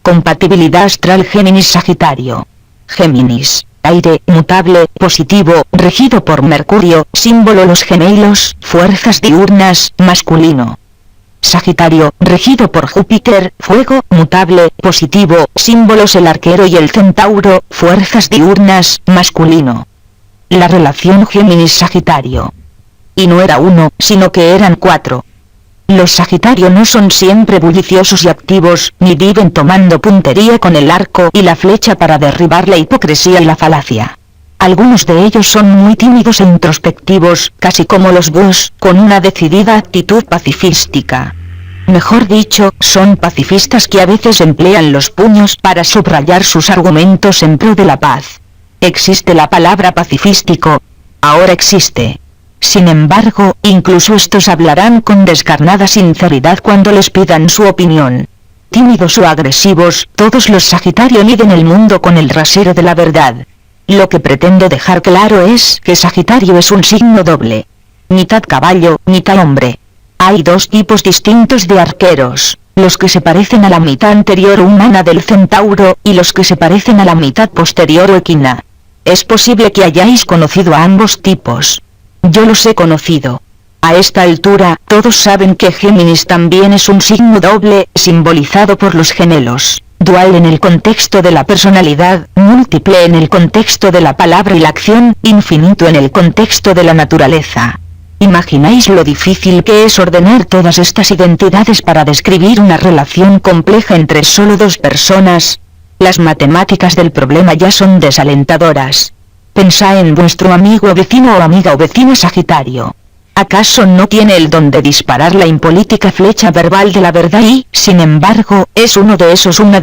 Compatibilidad astral Géminis-Sagitario. Géminis, aire, mutable, positivo, regido por Mercurio, símbolo los gemelos, fuerzas diurnas, masculino. Sagitario, regido por Júpiter, fuego, mutable, positivo, símbolos el arquero y el centauro, fuerzas diurnas, masculino. La relación Géminis-Sagitario. Y no era uno, sino que eran 4. Los Sagitario no son siempre bulliciosos y activos, ni viven tomando puntería con el arco y la flecha para derribar la hipocresía y la falacia. Algunos de ellos son muy tímidos e introspectivos, casi como los búhos, con una decidida actitud pacifística. Mejor dicho, son pacifistas que a veces emplean los puños para subrayar sus argumentos en pro de la paz. ¿Existe la palabra pacifístico? Ahora existe. Sin embargo, incluso estos hablarán con descarnada sinceridad cuando les pidan su opinión. Tímidos o agresivos, todos los Sagitario miden el mundo con el rasero de la verdad. Lo que pretendo dejar claro es que Sagitario es un signo doble. Mitad caballo, mitad hombre. Hay 2 tipos distintos de arqueros, los que se parecen a la mitad anterior humana del centauro, y los que se parecen a la mitad posterior o equina. Es posible que hayáis conocido a ambos tipos. Yo los he conocido. A esta altura, todos saben que Géminis también es un signo doble, simbolizado por los gemelos, dual en el contexto de la personalidad, múltiple en el contexto de la palabra y la acción, infinito en el contexto de la naturaleza. ¿Imagináis lo difícil que es ordenar todas estas identidades para describir una relación compleja entre solo 2 personas? Las matemáticas del problema ya son desalentadoras. Pensad en vuestro amigo vecino o amiga o vecina Sagitario. ¿Acaso no tiene el don de disparar la impolítica flecha verbal de la verdad y, sin embargo, es una de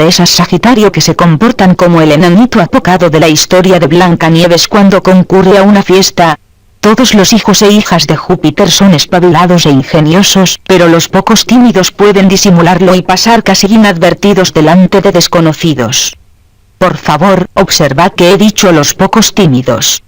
esas Sagitario que se comportan como el enanito apocado de la historia de Blancanieves cuando concurre a una fiesta? Todos los hijos e hijas de Júpiter son espabilados e ingeniosos, pero los pocos tímidos pueden disimularlo y pasar casi inadvertidos delante de desconocidos. Por favor, observad que he dicho los pocos tímidos.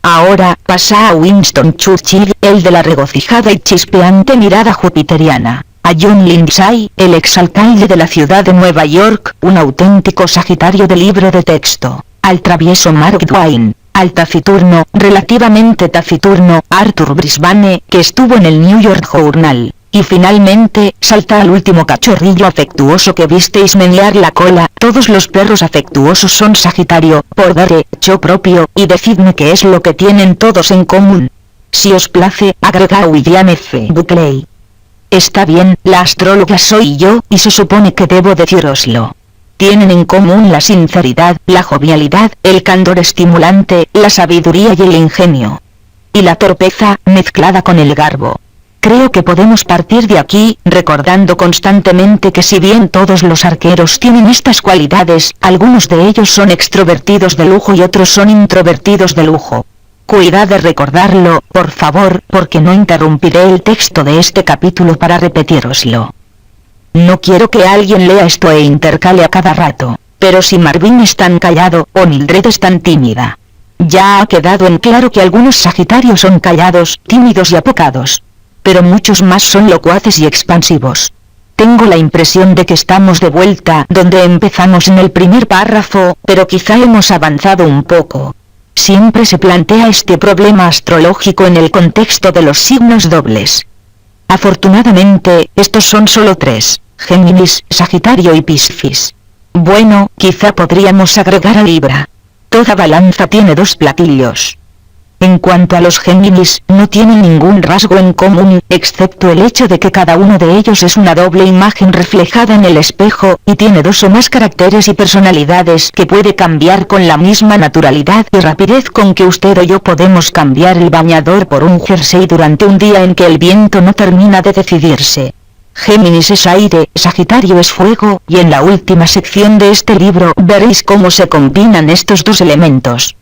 Ahora, pasa a Winston Churchill, el de la regocijada y chispeante mirada jupiteriana. A John Lindsay, el exalcalde de la ciudad de Nueva York, un auténtico Sagitario de libro de texto. Al travieso Mark Twain. Al taciturno, relativamente taciturno, Arthur Brisbane, que estuvo en el New York Journal. Y finalmente, salta al último cachorrillo afectuoso que visteis menear la cola. Todos los perros afectuosos son Sagitario, por derecho propio, y decidme qué es lo que tienen todos en común. Si os place, agrega William F. Buckley. Está bien, la astróloga soy yo, y se supone que debo decíroslo. Tienen en común la sinceridad, la jovialidad, el candor estimulante, la sabiduría y el ingenio. Y la torpeza, mezclada con el garbo. Creo que podemos partir de aquí, recordando constantemente que si bien todos los arqueros tienen estas cualidades, algunos de ellos son extrovertidos de lujo y otros son introvertidos de lujo. Cuidad de recordarlo, por favor, porque no interrumpiré el texto de este capítulo para repetíroslo. No quiero que alguien lea esto e intercale a cada rato, pero si Marvin es tan callado, o Mildred es tan tímida. Ya ha quedado en claro que algunos Sagitarios son callados, tímidos y apocados. Pero muchos más son locuaces y expansivos. Tengo la impresión de que estamos de vuelta donde empezamos en el primer párrafo, pero quizá hemos avanzado un poco. Siempre se plantea este problema astrológico en el contexto de los signos dobles. Afortunadamente, estos son solo 3, Géminis, Sagitario y Piscis. Bueno, quizá podríamos agregar a Libra. Toda balanza tiene 2 platillos. En cuanto a los Géminis, no tienen ningún rasgo en común, excepto el hecho de que cada uno de ellos es una doble imagen reflejada en el espejo, y tiene 2 o más caracteres y personalidades que puede cambiar con la misma naturalidad y rapidez con que usted o yo podemos cambiar el bañador por un jersey durante un día en que el viento no termina de decidirse. Géminis es aire, Sagitario es fuego, y en la última sección de este libro veréis cómo se combinan estos 2 elementos.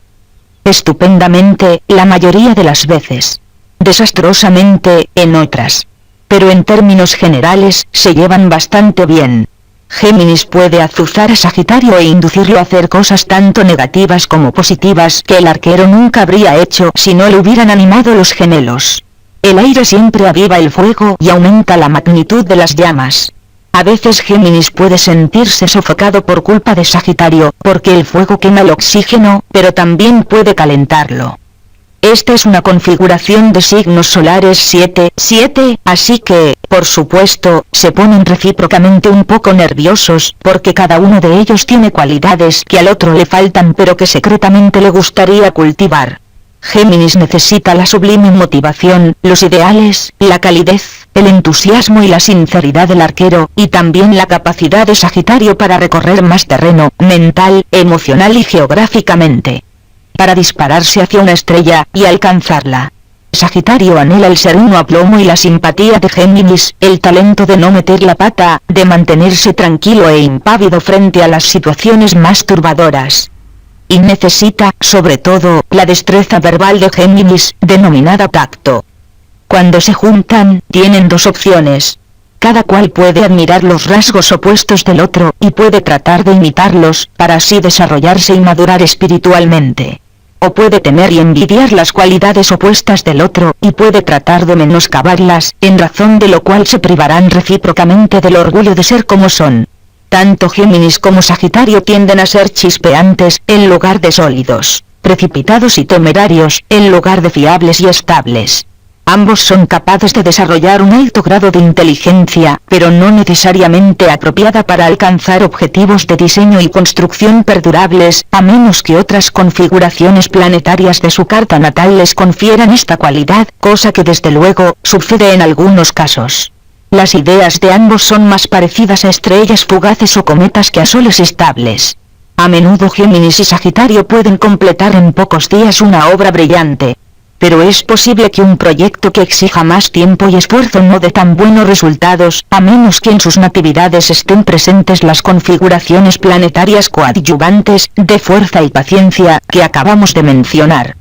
Estupendamente, la mayoría de las veces. Desastrosamente, en otras. Pero en términos generales, se llevan bastante bien. Géminis puede azuzar a Sagitario e inducirlo a hacer cosas tanto negativas como positivas que el arquero nunca habría hecho si no le hubieran animado los gemelos. El aire siempre aviva el fuego y aumenta la magnitud de las llamas. A veces Géminis puede sentirse sofocado por culpa de Sagitario, porque el fuego quema el oxígeno, pero también puede calentarlo. Esta es una configuración de signos solares 7, así que, por supuesto, se ponen recíprocamente un poco nerviosos, porque cada uno de ellos tiene cualidades que al otro le faltan pero que secretamente le gustaría cultivar. Géminis necesita la sublime motivación, los ideales, la calidez, el entusiasmo y la sinceridad del arquero, y también la capacidad de Sagitario para recorrer más terreno, mental, emocional y geográficamente, para dispararse hacia una estrella y alcanzarla. Sagitario anhela el sereno aplomo y la simpatía de Géminis, el talento de no meter la pata, de mantenerse tranquilo e impávido frente a las situaciones más turbadoras. Y necesita, sobre todo, la destreza verbal de Géminis, denominada tacto. Cuando se juntan, tienen dos opciones. Cada cual puede admirar los rasgos opuestos del otro, y puede tratar de imitarlos, para así desarrollarse y madurar espiritualmente. O puede temer y envidiar las cualidades opuestas del otro, y puede tratar de menoscabarlas, en razón de lo cual se privarán recíprocamente del orgullo de ser como son. Tanto Géminis como Sagitario tienden a ser chispeantes, en lugar de sólidos, precipitados y temerarios, en lugar de fiables y estables. Ambos son capaces de desarrollar un alto grado de inteligencia, pero no necesariamente apropiada para alcanzar objetivos de diseño y construcción perdurables, a menos que otras configuraciones planetarias de su carta natal les confieran esta cualidad, cosa que desde luego, sucede en algunos casos. Las ideas de ambos son más parecidas a estrellas fugaces o cometas que a soles estables. A menudo Géminis y Sagitario pueden completar en pocos días una obra brillante. Pero es posible que un proyecto que exija más tiempo y esfuerzo no dé tan buenos resultados, a menos que en sus natividades estén presentes las configuraciones planetarias coadyuvantes, de fuerza y paciencia, que acabamos de mencionar.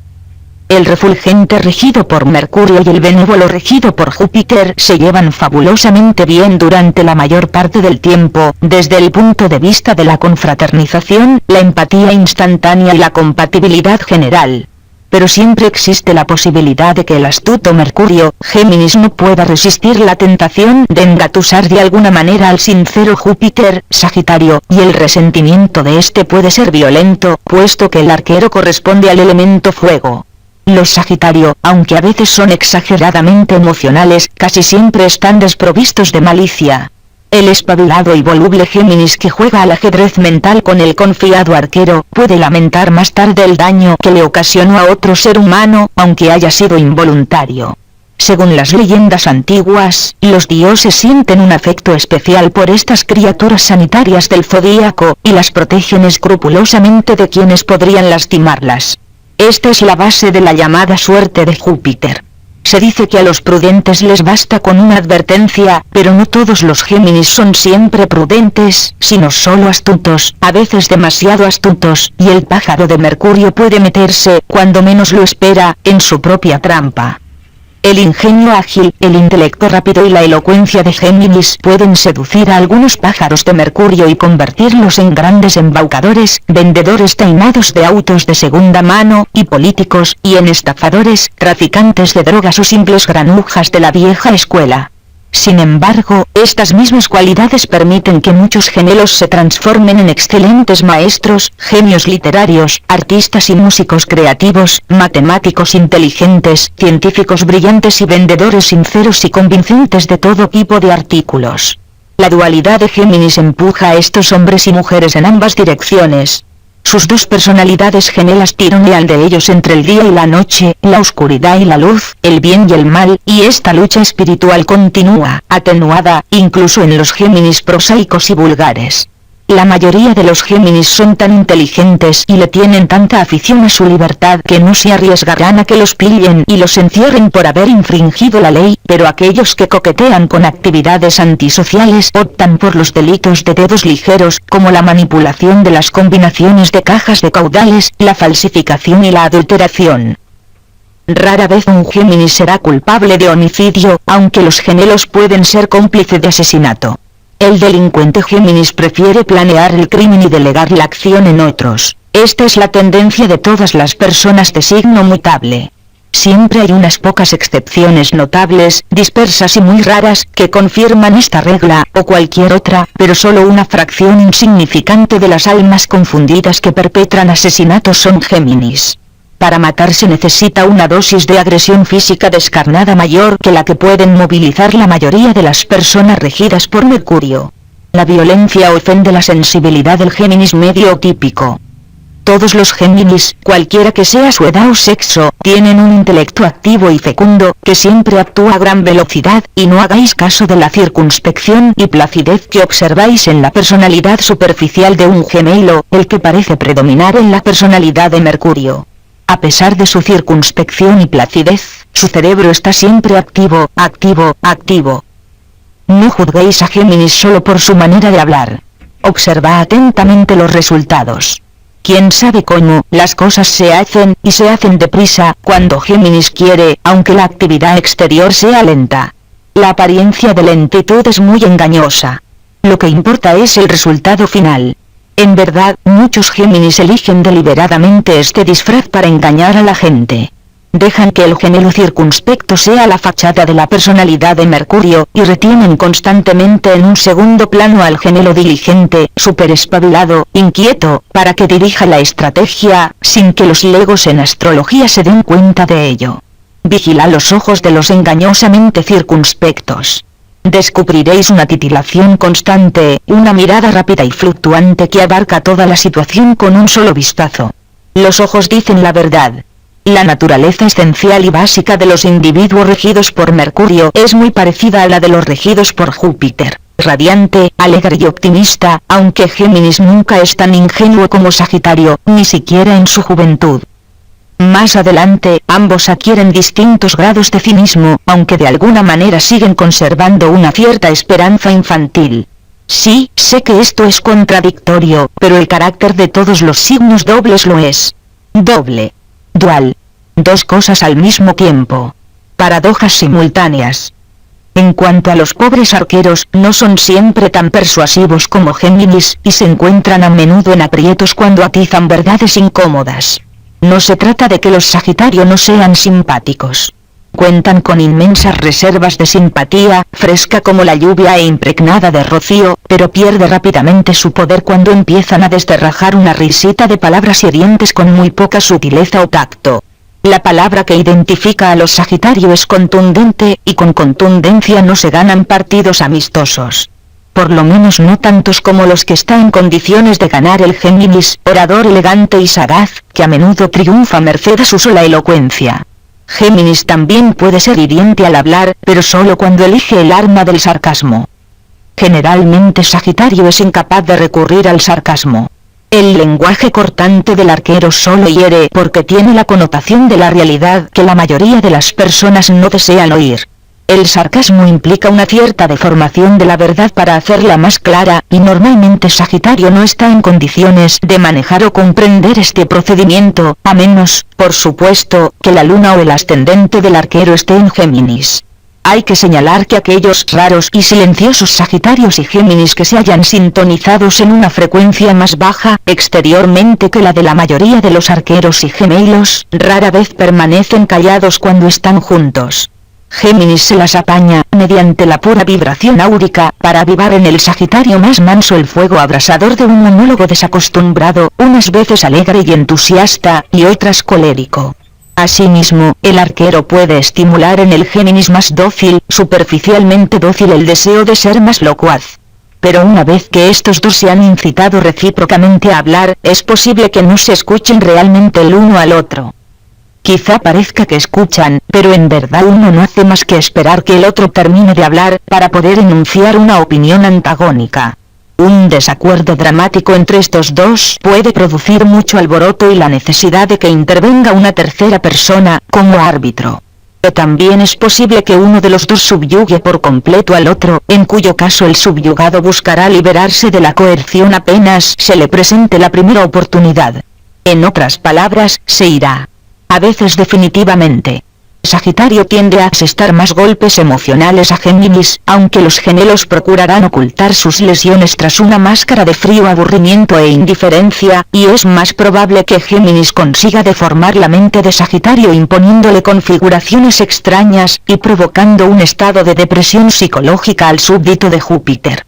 El refulgente regido por Mercurio y el benévolo regido por Júpiter se llevan fabulosamente bien durante la mayor parte del tiempo, desde el punto de vista de la confraternización, la empatía instantánea y la compatibilidad general. Pero siempre existe la posibilidad de que el astuto Mercurio, Géminis, no pueda resistir la tentación de engatusar de alguna manera al sincero Júpiter, Sagitario, y el resentimiento de este puede ser violento, puesto que el arquero corresponde al elemento fuego. Los Sagitario, aunque a veces son exageradamente emocionales, casi siempre están desprovistos de malicia. El espabilado y voluble Géminis que juega al ajedrez mental con el confiado arquero, puede lamentar más tarde el daño que le ocasionó a otro ser humano, aunque haya sido involuntario. Según las leyendas antiguas, los dioses sienten un afecto especial por estas criaturas sanitarias del zodíaco, y las protegen escrupulosamente de quienes podrían lastimarlas. Esta es la base de la llamada suerte de Júpiter. Se dice que a los prudentes les basta con una advertencia, pero no todos los Géminis son siempre prudentes, sino solo astutos, a veces demasiado astutos, y el pájaro de Mercurio puede meterse, cuando menos lo espera, en su propia trampa. El ingenio ágil, el intelecto rápido y la elocuencia de Géminis pueden seducir a algunos pájaros de Mercurio y convertirlos en grandes embaucadores, vendedores tainados de autos de segunda mano, y políticos, y en estafadores, traficantes de drogas o simples granujas de la vieja escuela. Sin embargo, estas mismas cualidades permiten que muchos gemelos se transformen en excelentes maestros, genios literarios, artistas y músicos creativos, matemáticos inteligentes, científicos brillantes y vendedores sinceros y convincentes de todo tipo de artículos. La dualidad de Géminis empuja a estos hombres y mujeres en ambas direcciones. Sus dos personalidades gemelas tironean de ellos entre el día y la noche, la oscuridad y la luz, el bien y el mal, y esta lucha espiritual continúa, atenuada, incluso en los Géminis prosaicos y vulgares. La mayoría de los Géminis son tan inteligentes y le tienen tanta afición a su libertad que no se arriesgarán a que los pillen y los encierren por haber infringido la ley, pero aquellos que coquetean con actividades antisociales optan por los delitos de dedos ligeros, como la manipulación de las combinaciones de cajas de caudales, la falsificación y la adulteración. Rara vez un Géminis será culpable de homicidio, aunque los gemelos pueden ser cómplices de asesinato. El delincuente Géminis prefiere planear el crimen y delegar la acción en otros. Esta es la tendencia de todas las personas de signo mutable. Siempre hay unas pocas excepciones notables, dispersas y muy raras, que confirman esta regla, o cualquier otra, pero solo una fracción insignificante de las almas confundidas que perpetran asesinatos son Géminis. Para matar se necesita una dosis de agresión física descarnada mayor que la que pueden movilizar la mayoría de las personas regidas por Mercurio. La violencia ofende la sensibilidad del Géminis medio típico. Todos los Géminis, cualquiera que sea su edad o sexo, tienen un intelecto activo y fecundo, que siempre actúa a gran velocidad, y no hagáis caso de la circunspección y placidez que observáis en la personalidad superficial de un gemelo, el que parece predominar en la personalidad de Mercurio. A pesar de su circunspección y placidez, su cerebro está siempre activo, activo, activo. No juzguéis a Géminis solo por su manera de hablar. Observad atentamente los resultados. Quién sabe cómo, las cosas se hacen, y se hacen deprisa, cuando Géminis quiere, aunque la actividad exterior sea lenta. La apariencia de lentitud es muy engañosa. Lo que importa es el resultado final. En verdad, muchos Géminis eligen deliberadamente este disfraz para engañar a la gente. Dejan que el gemelo circunspecto sea la fachada de la personalidad de Mercurio, y retienen constantemente en un segundo plano al gemelo diligente, superespabilado, inquieto, para que dirija la estrategia, sin que los legos en astrología se den cuenta de ello. Vigila los ojos de los engañosamente circunspectos. Descubriréis una titilación constante, una mirada rápida y fluctuante que abarca toda la situación con un solo vistazo. Los ojos dicen la verdad. La naturaleza esencial y básica de los individuos regidos por Mercurio es muy parecida a la de los regidos por Júpiter, radiante, alegre y optimista, aunque Géminis nunca es tan ingenuo como Sagitario, ni siquiera en su juventud. Más adelante, ambos adquieren distintos grados de cinismo, aunque de alguna manera siguen conservando una cierta esperanza infantil. Sí, sé que esto es contradictorio, pero el carácter de todos los signos dobles lo es. Doble. Dual. Dos cosas al mismo tiempo. Paradojas simultáneas. En cuanto a los pobres arqueros, no son siempre tan persuasivos como Géminis, y se encuentran a menudo en aprietos cuando atizan verdades incómodas. No se trata de que los Sagitario no sean simpáticos. Cuentan con inmensas reservas de simpatía, fresca como la lluvia e impregnada de rocío, pero pierde rápidamente su poder cuando empiezan a descerrajar una risita de palabras hirientes con muy poca sutileza o tacto. La palabra que identifica a los Sagitario es contundente, y con contundencia no se ganan partidos amistosos. Por lo menos no tantos como los que está en condiciones de ganar el Géminis, orador elegante y sagaz, que a menudo triunfa merced a su sola elocuencia. Géminis también puede ser hiriente al hablar, pero solo cuando elige el arma del sarcasmo. Generalmente Sagitario es incapaz de recurrir al sarcasmo. El lenguaje cortante del arquero solo hiere porque tiene la connotación de la realidad que la mayoría de las personas no desean oír. El sarcasmo implica una cierta deformación de la verdad para hacerla más clara, y normalmente Sagitario no está en condiciones de manejar o comprender este procedimiento, a menos, por supuesto, que la luna o el ascendente del arquero esté en Géminis. Hay que señalar que aquellos raros y silenciosos Sagitarios y Géminis que se hallan sintonizados en una frecuencia más baja exteriormente que la de la mayoría de los arqueros y gemelos, rara vez permanecen callados cuando están juntos. Géminis se las apaña, mediante la pura vibración áurica, para avivar en el Sagitario más manso el fuego abrasador de un monólogo desacostumbrado, unas veces alegre y entusiasta, y otras colérico. Asimismo, el arquero puede estimular en el Géminis más dócil, superficialmente dócil, el deseo de ser más locuaz. Pero una vez que estos dos se han incitado recíprocamente a hablar, es posible que no se escuchen realmente el uno al otro. Quizá parezca que escuchan, pero en verdad uno no hace más que esperar que el otro termine de hablar, para poder enunciar una opinión antagónica. Un desacuerdo dramático entre estos dos puede producir mucho alboroto y la necesidad de que intervenga una tercera persona, como árbitro. También es posible que uno de los dos subyugue por completo al otro, en cuyo caso el subyugado buscará liberarse de la coerción apenas se le presente la primera oportunidad. En otras palabras, se irá. A veces definitivamente. Sagitario tiende a asestar más golpes emocionales a Géminis, aunque los gemelos procurarán ocultar sus lesiones tras una máscara de frío, aburrimiento e indiferencia, y es más probable que Géminis consiga deformar la mente de Sagitario imponiéndole configuraciones extrañas y provocando un estado de depresión psicológica al súbdito de Júpiter.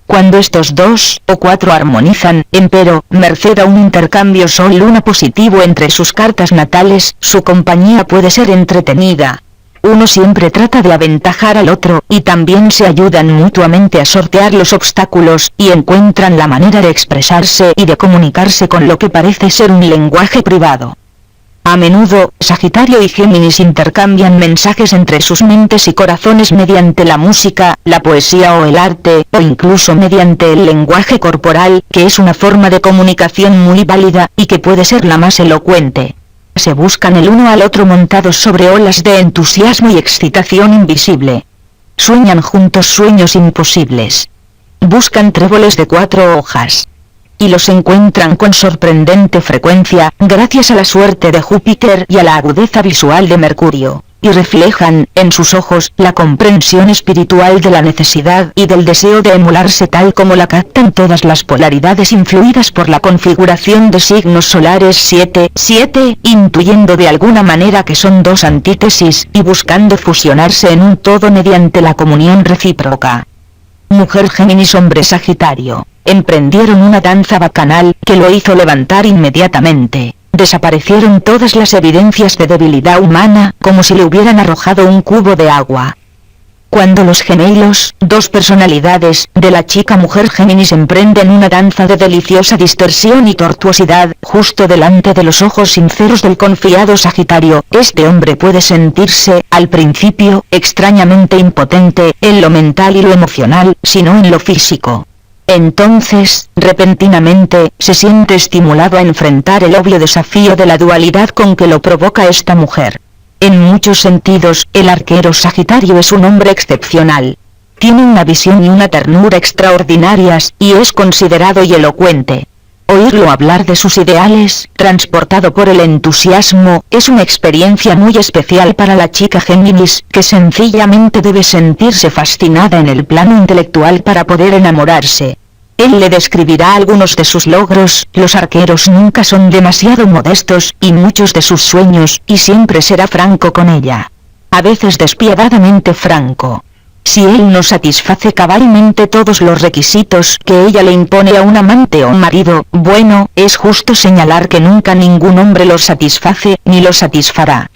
Cuando estos 2 o 4 armonizan, empero, merced a un intercambio Sol-Luna positivo entre sus cartas natales, su compañía puede ser entretenida. Uno siempre trata de aventajar al otro, y también se ayudan mutuamente a sortear los obstáculos, y encuentran la manera de expresarse y de comunicarse con lo que parece ser un lenguaje privado. A menudo, Sagitario y Géminis intercambian mensajes entre sus mentes y corazones mediante la música, la poesía o el arte, o incluso mediante el lenguaje corporal, que es una forma de comunicación muy válida, y que puede ser la más elocuente. Se buscan el uno al otro montados sobre olas de entusiasmo y excitación invisible. Sueñan juntos sueños imposibles. Buscan tréboles de 4 hojas. Y los encuentran con sorprendente frecuencia, gracias a la suerte de Júpiter y a la agudeza visual de Mercurio, y reflejan, en sus ojos, la comprensión espiritual de la necesidad y del deseo de emularse tal como la captan todas las polaridades influidas por la configuración de signos solares 7, intuyendo de alguna manera que son 2 antítesis, y buscando fusionarse en un todo mediante la comunión recíproca. Mujer Géminis, hombre Sagitario. Emprendieron una danza bacanal que lo hizo levantar inmediatamente. Desaparecieron todas las evidencias de debilidad humana, como si le hubieran arrojado un cubo de agua. Cuando los gemelos, 2 personalidades, de la chica mujer Géminis emprenden una danza de deliciosa distorsión y tortuosidad, justo delante de los ojos sinceros del confiado Sagitario, este hombre puede sentirse, al principio, extrañamente impotente, en lo mental y lo emocional, sino en lo físico. Entonces, repentinamente, se siente estimulado a enfrentar el obvio desafío de la dualidad con que lo provoca esta mujer. En muchos sentidos, el arquero Sagitario es un hombre excepcional. Tiene una visión y una ternura extraordinarias, y es considerado y elocuente. Oírlo hablar de sus ideales, transportado por el entusiasmo, es una experiencia muy especial para la chica Géminis, que sencillamente debe sentirse fascinada en el plano intelectual para poder enamorarse. Él le describirá algunos de sus logros, los arqueros nunca son demasiado modestos, y muchos de sus sueños, y siempre será franco con ella. A veces despiadadamente franco. Si él no satisface cabalmente todos los requisitos que ella le impone a un amante o marido, bueno, es justo señalar que nunca ningún hombre los satisface, ni los satisfará.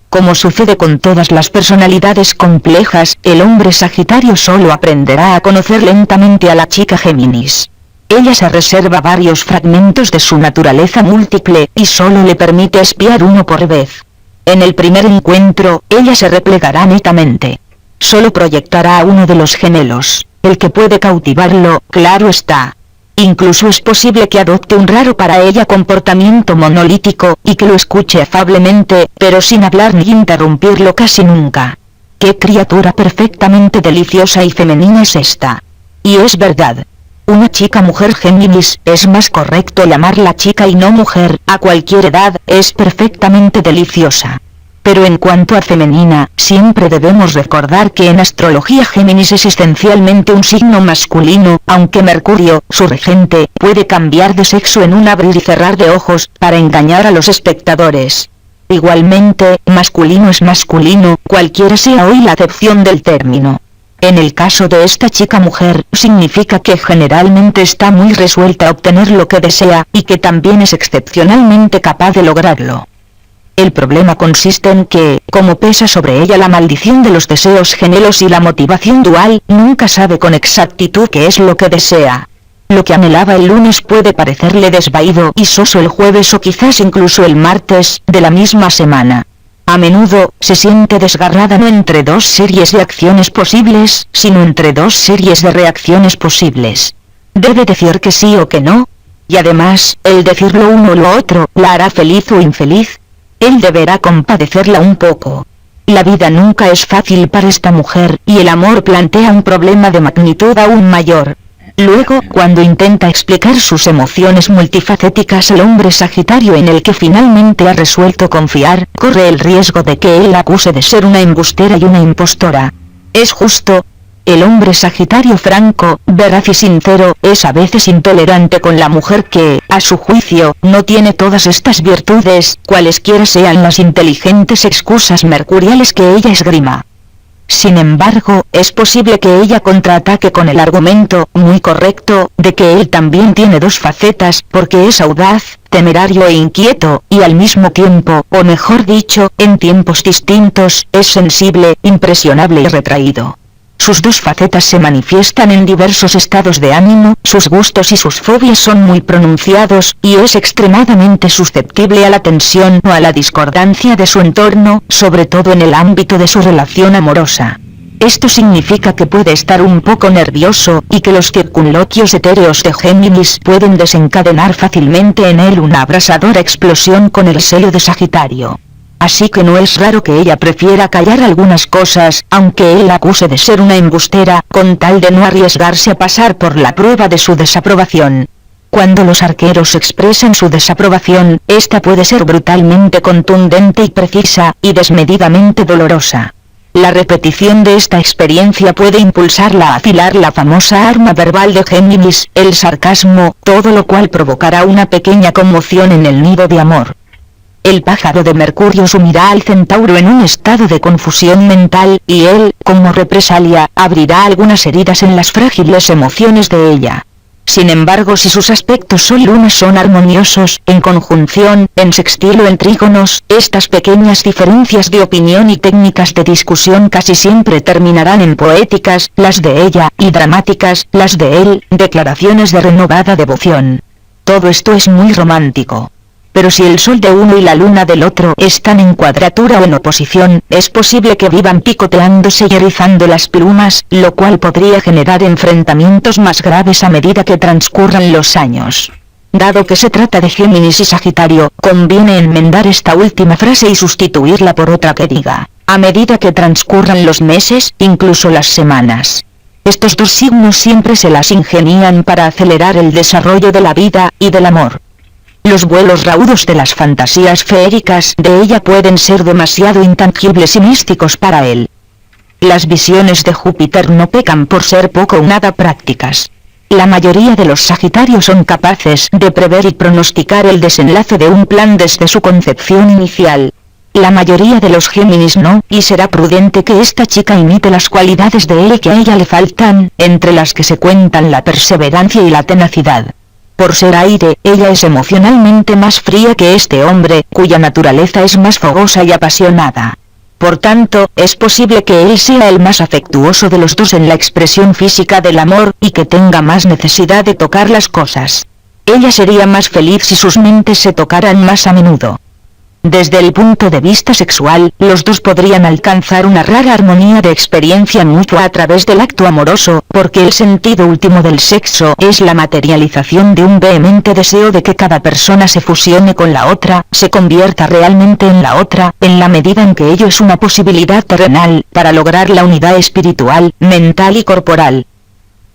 Como sucede con todas las personalidades complejas, el hombre Sagitario solo aprenderá a conocer lentamente a la chica Géminis. Ella se reserva varios fragmentos de su naturaleza múltiple, y solo le permite espiar uno por vez. En el primer encuentro, ella se replegará netamente. Solo proyectará a uno de los gemelos, el que puede cautivarlo, claro está. Incluso es posible que adopte un raro para ella comportamiento monolítico, y que lo escuche afablemente, pero sin hablar ni interrumpirlo casi nunca. ¡Qué criatura perfectamente deliciosa y femenina es esta! Y es verdad. Una chica mujer Géminis, es más correcto llamarla chica y no mujer, a cualquier edad, es perfectamente deliciosa. Pero en cuanto a femenina, siempre debemos recordar que en astrología Géminis es esencialmente un signo masculino, aunque Mercurio, su regente, puede cambiar de sexo en un abrir y cerrar de ojos, para engañar a los espectadores. Igualmente, masculino es masculino, cualquiera sea hoy la acepción del término. En el caso de esta chica mujer, significa que generalmente está muy resuelta a obtener lo que desea, y que también es excepcionalmente capaz de lograrlo. El problema consiste en que, como pesa sobre ella la maldición de los deseos gemelos y la motivación dual, nunca sabe con exactitud qué es lo que desea. Lo que anhelaba el lunes puede parecerle desvaído y soso el jueves o quizás incluso el martes, de la misma semana. A menudo, se siente desgarrada no entre 2 series de acciones posibles, sino entre 2 series de reacciones posibles. Debe decir que sí o que no. Y además, el decir lo uno o lo otro, la hará feliz o infeliz. Él deberá compadecerla un poco. La vida nunca es fácil para esta mujer, y el amor plantea un problema de magnitud aún mayor. Luego, cuando intenta explicar sus emociones multifacéticas al hombre Sagitario en el que finalmente ha resuelto confiar, corre el riesgo de que él la acuse de ser una embustera y una impostora. Es justo. El hombre Sagitario franco, veraz y sincero, es a veces intolerante con la mujer que, a su juicio, no tiene todas estas virtudes, cualesquiera sean las inteligentes excusas mercuriales que ella esgrima. Sin embargo, es posible que ella contraataque con el argumento, muy correcto, de que él también tiene dos facetas, porque es audaz, temerario e inquieto, y al mismo tiempo, o mejor dicho, en tiempos distintos, es sensible, impresionable y retraído. Sus dos facetas se manifiestan en diversos estados de ánimo, sus gustos y sus fobias son muy pronunciados, y es extremadamente susceptible a la tensión o a la discordancia de su entorno, sobre todo en el ámbito de su relación amorosa. Esto significa que puede estar un poco nervioso, y que los circunloquios etéreos de Géminis pueden desencadenar fácilmente en él una abrasadora explosión con el sello de Sagitario. Así que no es raro que ella prefiera callar algunas cosas, aunque él la acuse de ser una embustera, con tal de no arriesgarse a pasar por la prueba de su desaprobación. Cuando los arqueros expresan su desaprobación, esta puede ser brutalmente contundente y precisa, y desmedidamente dolorosa. La repetición de esta experiencia puede impulsarla a afilar la famosa arma verbal de Géminis, el sarcasmo, todo lo cual provocará una pequeña conmoción en el nido de amor. El pájaro de Mercurio sumirá al centauro en un estado de confusión mental, y él, como represalia, abrirá algunas heridas en las frágiles emociones de ella. Sin embargo, si sus aspectos Sol y Luna son armoniosos, en conjunción, en sextil o en trígonos, estas pequeñas diferencias de opinión y técnicas de discusión casi siempre terminarán en poéticas, las de ella, y dramáticas, las de él, declaraciones de renovada devoción. Todo esto es muy romántico. Pero si el Sol de uno y la Luna del otro están en cuadratura o en oposición, es posible que vivan picoteándose y erizando las plumas, lo cual podría generar enfrentamientos más graves a medida que transcurran los años. Dado que se trata de Géminis y Sagitario, conviene enmendar esta última frase y sustituirla por otra que diga, a medida que transcurran los meses, incluso las semanas. Estos dos signos siempre se las ingenian para acelerar el desarrollo de la vida y del amor. Los vuelos raudos de las fantasías feéricas de ella pueden ser demasiado intangibles y místicos para él. Las visiones de Júpiter no pecan por ser poco o nada prácticas. La mayoría de los Sagitarios son capaces de prever y pronosticar el desenlace de un plan desde su concepción inicial. La mayoría de los Géminis no, y será prudente que esta chica imite las cualidades de él que a ella le faltan, entre las que se cuentan la perseverancia y la tenacidad. Por ser aire, ella es emocionalmente más fría que este hombre, cuya naturaleza es más fogosa y apasionada. Por tanto, es posible que él sea el más afectuoso de los dos en la expresión física del amor, y que tenga más necesidad de tocar las cosas. Ella sería más feliz si sus mentes se tocaran más a menudo. Desde el punto de vista sexual, los dos podrían alcanzar una rara armonía de experiencia mutua a través del acto amoroso, porque el sentido último del sexo es la materialización de un vehemente deseo de que cada persona se fusione con la otra, se convierta realmente en la otra, en la medida en que ello es una posibilidad terrenal, para lograr la unidad espiritual, mental y corporal.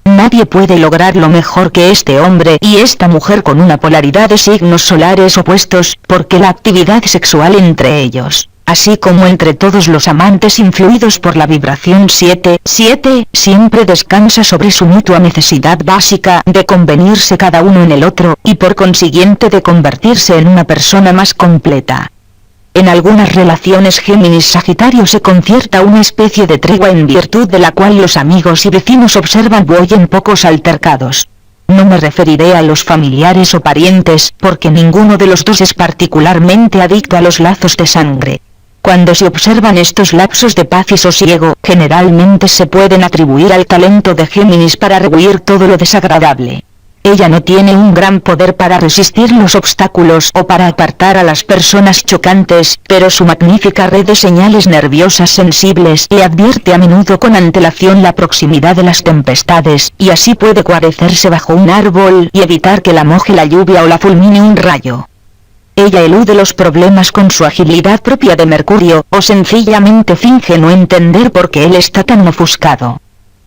Nadie puede lograrlo mejor que este hombre y esta mujer con una polaridad de signos solares opuestos, porque la actividad sexual entre ellos, así como entre todos los amantes influidos por la vibración 7-7, siempre descansa sobre su mutua necesidad básica de convenirse cada uno en el otro, y por consiguiente de convertirse en una persona más completa. En algunas relaciones Géminis-Sagitario se concierta una especie de tregua en virtud de la cual los amigos y vecinos observan o oyen pocos altercados. No me referiré a los familiares o parientes, porque ninguno de los dos es particularmente adicto a los lazos de sangre. Cuando se observan estos lapsos de paz y sosiego, generalmente se pueden atribuir al talento de Géminis para rehuir todo lo desagradable. Ella no tiene un gran poder para resistir los obstáculos o para apartar a las personas chocantes, pero su magnífica red de señales nerviosas sensibles le advierte a menudo con antelación la proximidad de las tempestades, y así puede guarecerse bajo un árbol y evitar que la moje la lluvia o la fulmine un rayo. Ella elude los problemas con su agilidad propia de Mercurio, o sencillamente finge no entender por qué él está tan ofuscado.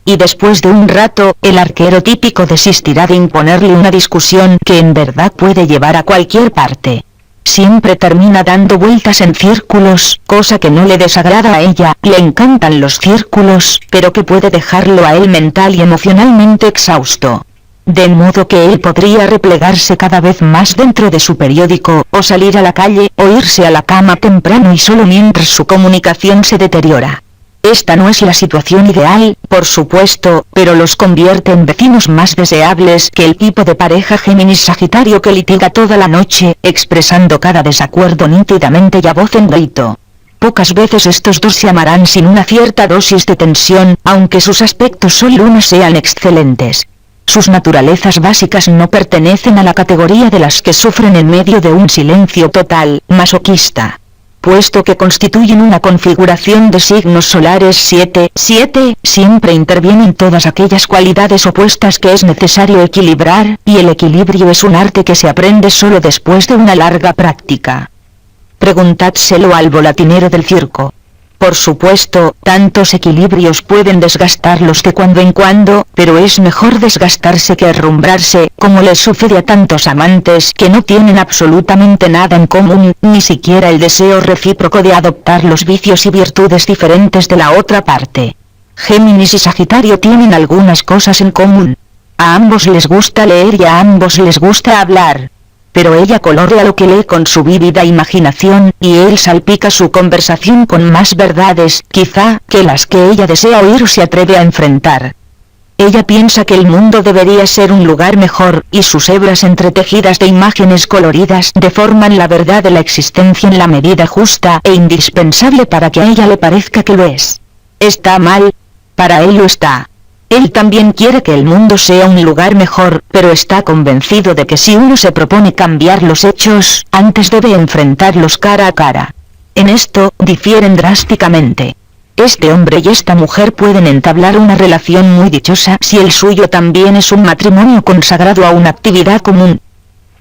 Y después de un rato, el arquero típico desistirá de imponerle una discusión que en verdad puede llevar a cualquier parte. Siempre termina dando vueltas en círculos, cosa que no le desagrada a ella, le encantan los círculos, pero que puede dejarlo a él mental y emocionalmente exhausto. De modo que él podría replegarse cada vez más dentro de su periódico, o salir a la calle, o irse a la cama temprano y solo mientras su comunicación se deteriora. Esta no es la situación ideal, por supuesto, pero los convierte en vecinos más deseables que el tipo de pareja Géminis-Sagitario que litiga toda la noche, expresando cada desacuerdo nítidamente y a voz en grito. Pocas veces estos dos se amarán sin una cierta dosis de tensión, aunque sus aspectos Sol y Luna sean excelentes. Sus naturalezas básicas no pertenecen a la categoría de las que sufren en medio de un silencio total, masoquista. Puesto que constituyen una configuración de signos solares 7, siempre intervienen todas aquellas cualidades opuestas que es necesario equilibrar, y el equilibrio es un arte que se aprende solo después de una larga práctica. Preguntádselo al volatinero del circo. Por supuesto, tantos equilibrios pueden desgastarlos de cuando en cuando, pero es mejor desgastarse que herrumbrarse, como les sucede a tantos amantes que no tienen absolutamente nada en común, ni siquiera el deseo recíproco de adoptar los vicios y virtudes diferentes de la otra parte. Géminis y Sagitario tienen algunas cosas en común. A ambos les gusta leer y a ambos les gusta hablar. Pero ella colorea lo que lee con su vívida imaginación, y él salpica su conversación con más verdades, quizá, que las que ella desea oír o se atreve a enfrentar. Ella piensa que el mundo debería ser un lugar mejor, y sus hebras entretejidas de imágenes coloridas deforman la verdad de la existencia en la medida justa e indispensable para que a ella le parezca que lo es. ¿Está mal? Para él lo está. Él también quiere que el mundo sea un lugar mejor, pero está convencido de que si uno se propone cambiar los hechos, antes debe enfrentarlos cara a cara. En esto, difieren drásticamente. Este hombre y esta mujer pueden entablar una relación muy dichosa si el suyo también es un matrimonio consagrado a una actividad común.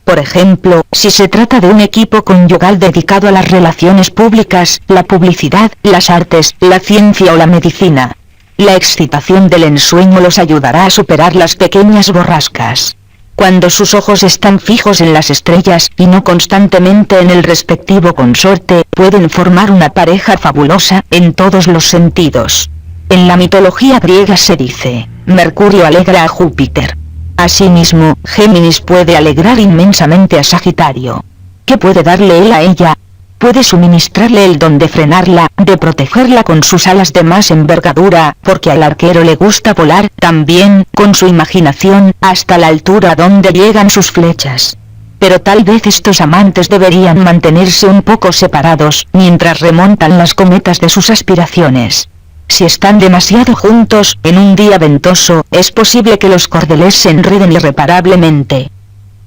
Por ejemplo, si se trata de un equipo conyugal dedicado a las relaciones públicas, la publicidad, las artes, la ciencia o la medicina. La excitación del ensueño los ayudará a superar las pequeñas borrascas. Cuando sus ojos están fijos en las estrellas, y no constantemente en el respectivo consorte, pueden formar una pareja fabulosa, en todos los sentidos. En la mitología griega se dice, Mercurio alegra a Júpiter. Asimismo, Géminis puede alegrar inmensamente a Sagitario. ¿Qué puede darle él a ella? Puede suministrarle el don de frenarla, de protegerla con sus alas de más envergadura, porque al arquero le gusta volar, también, con su imaginación, hasta la altura donde llegan sus flechas. Pero tal vez estos amantes deberían mantenerse un poco separados, mientras remontan las cometas de sus aspiraciones. Si están demasiado juntos, en un día ventoso, es posible que los cordeles se enreden irreparablemente.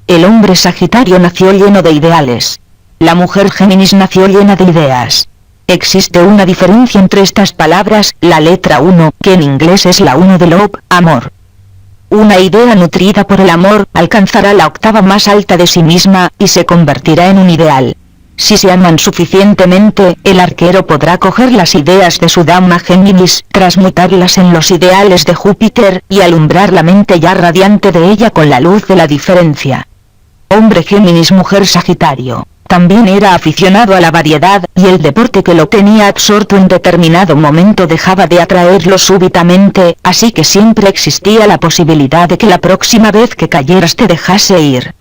El hombre Sagitario nació lleno de ideales. La mujer Géminis nació llena de ideas. Existe una diferencia entre estas palabras, la letra 1, que en inglés es la 1 de love, amor. Una idea nutrida por el amor, alcanzará la octava más alta de sí misma, y se convertirá en un ideal. Si se aman suficientemente, el arquero podrá coger las ideas de su dama Géminis, transmutarlas en los ideales de Júpiter, y alumbrar la mente ya radiante de ella con la luz de la diferencia. Hombre Géminis, mujer Sagitario. También era aficionado a la variedad, y el deporte que lo tenía absorto en determinado momento dejaba de atraerlo súbitamente, así que siempre existía la posibilidad de que la próxima vez que cayeras te dejase ir.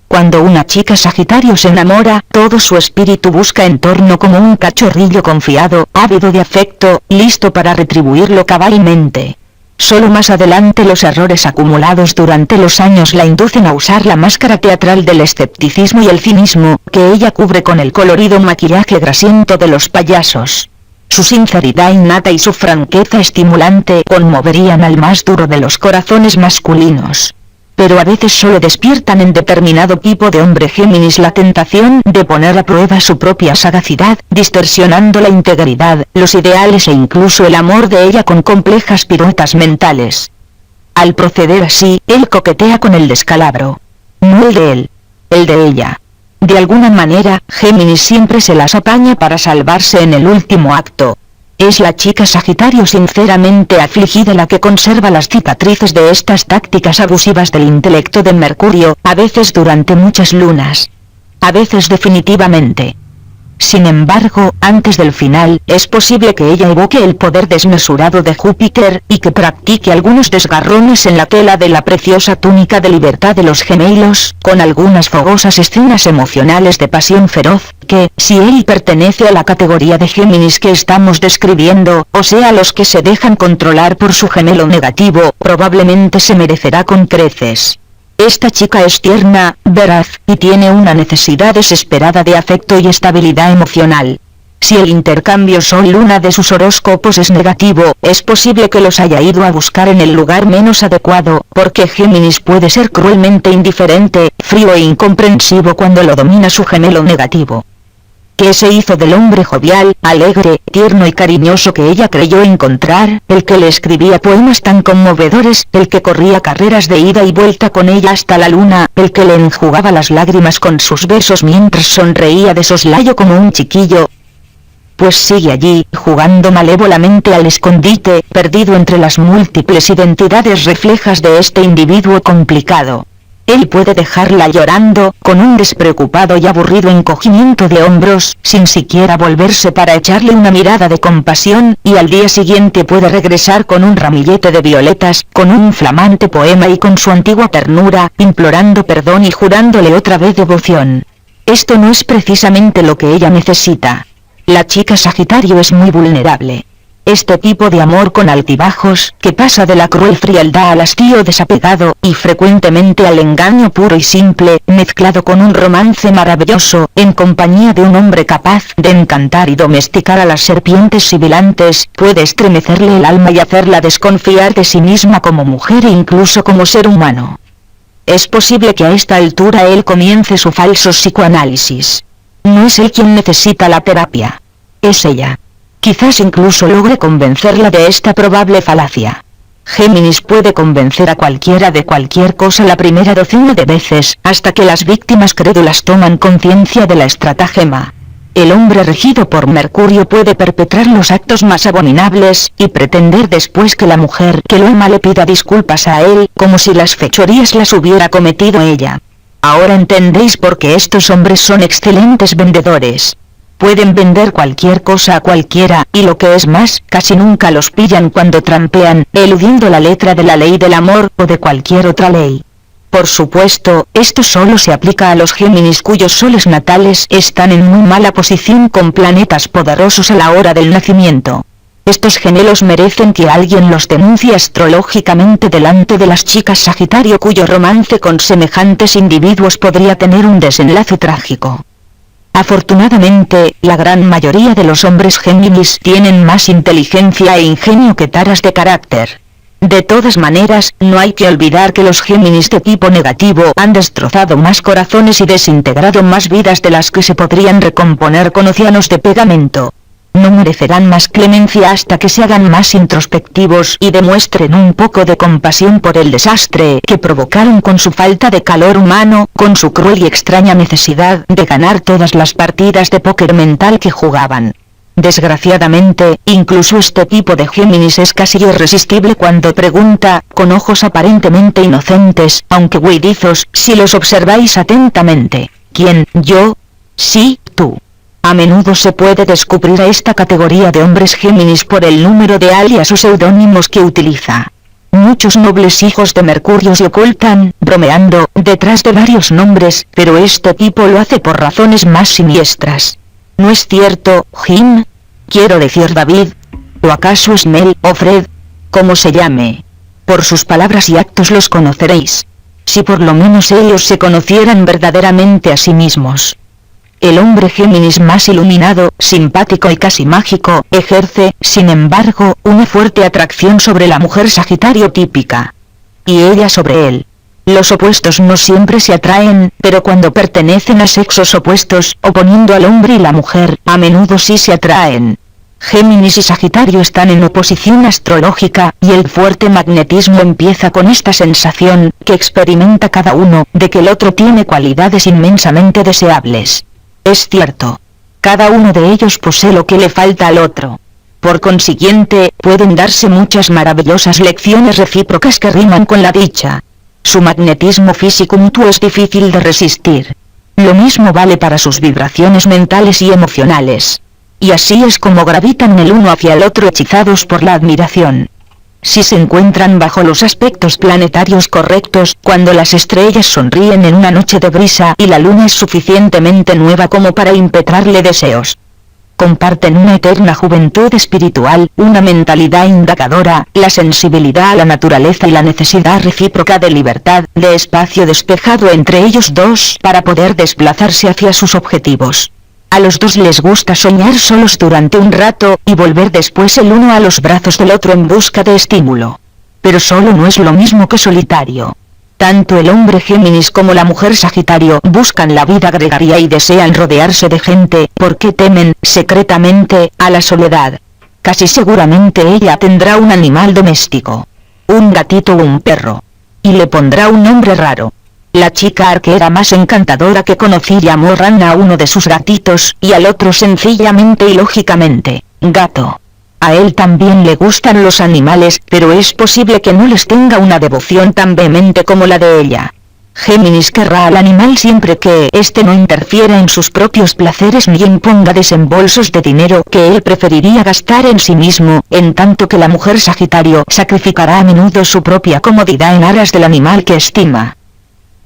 Cuando una chica Sagitario se enamora, todo su espíritu busca en torno como un cachorrillo confiado, ávido de afecto, listo para retribuirlo cabalmente. Solo más adelante los errores acumulados durante los años la inducen a usar la máscara teatral del escepticismo y el cinismo, que ella cubre con el colorido maquillaje grasiento de los payasos. Su sinceridad innata y su franqueza estimulante conmoverían al más duro de los corazones masculinos. Pero a veces solo despiertan en determinado tipo de hombre Géminis la tentación de poner a prueba su propia sagacidad, distorsionando la integridad, los ideales e incluso el amor de ella con complejas piruetas mentales. Al proceder así, él coquetea con el descalabro. No el de él, el de ella. De alguna manera, Géminis siempre se las apaña para salvarse en el último acto. Es la chica Sagitario sinceramente afligida la que conserva las cicatrices de estas tácticas abusivas del intelecto de Mercurio, a veces durante muchas lunas. A veces definitivamente. Sin embargo, antes del final, es posible que ella evoque el poder desmesurado de Júpiter, y que practique algunos desgarrones en la tela de la preciosa túnica de libertad de los gemelos, con algunas fogosas escenas emocionales de pasión feroz, que, si él pertenece a la categoría de Géminis que estamos describiendo, o sea los que se dejan controlar por su gemelo negativo, probablemente se merecerá con creces. Esta chica es tierna, veraz, y tiene una necesidad desesperada de afecto y estabilidad emocional. Si el intercambio Sol-Luna de sus horóscopos es negativo, es posible que los haya ido a buscar en el lugar menos adecuado, porque Géminis puede ser cruelmente indiferente, frío e incomprensivo cuando lo domina su gemelo negativo. ¿Qué se hizo del hombre jovial, alegre, tierno y cariñoso que ella creyó encontrar, el que le escribía poemas tan conmovedores, el que corría carreras de ida y vuelta con ella hasta la luna, el que le enjugaba las lágrimas con sus besos mientras sonreía de soslayo como un chiquillo? Pues sigue allí, jugando malévolamente al escondite, perdido entre las múltiples identidades reflejas de este individuo complicado. Él puede dejarla llorando, con un despreocupado y aburrido encogimiento de hombros, sin siquiera volverse para echarle una mirada de compasión, y al día siguiente puede regresar con un ramillete de violetas, con un flamante poema y con su antigua ternura, implorando perdón y jurándole otra vez devoción. Esto no es precisamente lo que ella necesita. La chica Sagitario es muy vulnerable. Este tipo de amor con altibajos, que pasa de la cruel frialdad al hastío desapegado, y frecuentemente al engaño puro y simple, mezclado con un romance maravilloso, en compañía de un hombre capaz de encantar y domesticar a las serpientes sibilantes, puede estremecerle el alma y hacerla desconfiar de sí misma como mujer e incluso como ser humano. Es posible que a esta altura él comience su falso psicoanálisis. No es él quien necesita la terapia. Es ella. Quizás incluso logre convencerla de esta probable falacia. Géminis puede convencer a cualquiera de cualquier cosa la primera docena de veces, hasta que las víctimas crédulas toman conciencia de la estratagema. El hombre regido por Mercurio puede perpetrar los actos más abominables, y pretender después que la mujer que lo ama le pida disculpas a él, como si las fechorías las hubiera cometido ella. Ahora entendéis por qué estos hombres son excelentes vendedores. Pueden vender cualquier cosa a cualquiera, y lo que es más, casi nunca los pillan cuando trampean, eludiendo la letra de la ley del amor, o de cualquier otra ley. Por supuesto, esto solo se aplica a los Géminis cuyos soles natales están en muy mala posición con planetas poderosos a la hora del nacimiento. Estos gemelos merecen que alguien los denuncie astrológicamente delante de las chicas Sagitario cuyo romance con semejantes individuos podría tener un desenlace trágico. Afortunadamente, la gran mayoría de los hombres Géminis tienen más inteligencia e ingenio que taras de carácter. De todas maneras, no hay que olvidar que los Géminis de tipo negativo han destrozado más corazones y desintegrado más vidas de las que se podrían recomponer con océanos de pegamento. No merecerán más clemencia hasta que se hagan más introspectivos y demuestren un poco de compasión por el desastre que provocaron con su falta de calor humano, con su cruel y extraña necesidad de ganar todas las partidas de póker mental que jugaban. Desgraciadamente, incluso este tipo de Géminis es casi irresistible cuando pregunta, con ojos aparentemente inocentes, aunque huidizos, si los observáis atentamente. ¿Quién? ¿Yo? Sí, tú. A menudo se puede descubrir a esta categoría de hombres Géminis por el número de alias o seudónimos que utiliza. Muchos nobles hijos de Mercurio se ocultan, bromeando, detrás de varios nombres, pero este tipo lo hace por razones más siniestras. ¿No es cierto, Jim? Quiero decir David. ¿O acaso es Mel, o Fred? Como se llame. Por sus palabras y actos los conoceréis. Si por lo menos ellos se conocieran verdaderamente a sí mismos. El hombre Géminis más iluminado, simpático y casi mágico, ejerce, sin embargo, una fuerte atracción sobre la mujer Sagitario típica. Y ella sobre él. Los opuestos no siempre se atraen, pero cuando pertenecen a sexos opuestos, oponiendo al hombre y la mujer, a menudo sí se atraen. Géminis y Sagitario están en oposición astrológica, y el fuerte magnetismo empieza con esta sensación, que experimenta cada uno, de que el otro tiene cualidades inmensamente deseables. Es cierto. Cada uno de ellos posee lo que le falta al otro. Por consiguiente, pueden darse muchas maravillosas lecciones recíprocas que riman con la dicha. Su magnetismo físico mutuo es difícil de resistir. Lo mismo vale para sus vibraciones mentales y emocionales. Y así es como gravitan el uno hacia el otro hechizados por la admiración. Si se encuentran bajo los aspectos planetarios correctos, cuando las estrellas sonríen en una noche de brisa y la luna es suficientemente nueva como para impetrarle deseos. Comparten una eterna juventud espiritual, una mentalidad indagadora, la sensibilidad a la naturaleza y la necesidad recíproca de libertad, de espacio despejado entre ellos dos para poder desplazarse hacia sus objetivos. A los dos les gusta soñar solos durante un rato, y volver después el uno a los brazos del otro en busca de estímulo. Pero solo no es lo mismo que solitario. Tanto el hombre Géminis como la mujer Sagitario buscan la vida gregaria y desean rodearse de gente, porque temen, secretamente, a la soledad. Casi seguramente ella tendrá un animal doméstico. Un gatito o un perro. Y le pondrá un nombre raro. La chica arquera más encantadora que conocí llamó Rana a uno de sus gatitos, y al otro sencillamente y lógicamente, gato. A él también le gustan los animales, pero es posible que no les tenga una devoción tan vehemente como la de ella. Géminis querrá al animal siempre que éste no interfiera en sus propios placeres ni imponga desembolsos de dinero que él preferiría gastar en sí mismo, en tanto que la mujer Sagitario sacrificará a menudo su propia comodidad en aras del animal que estima.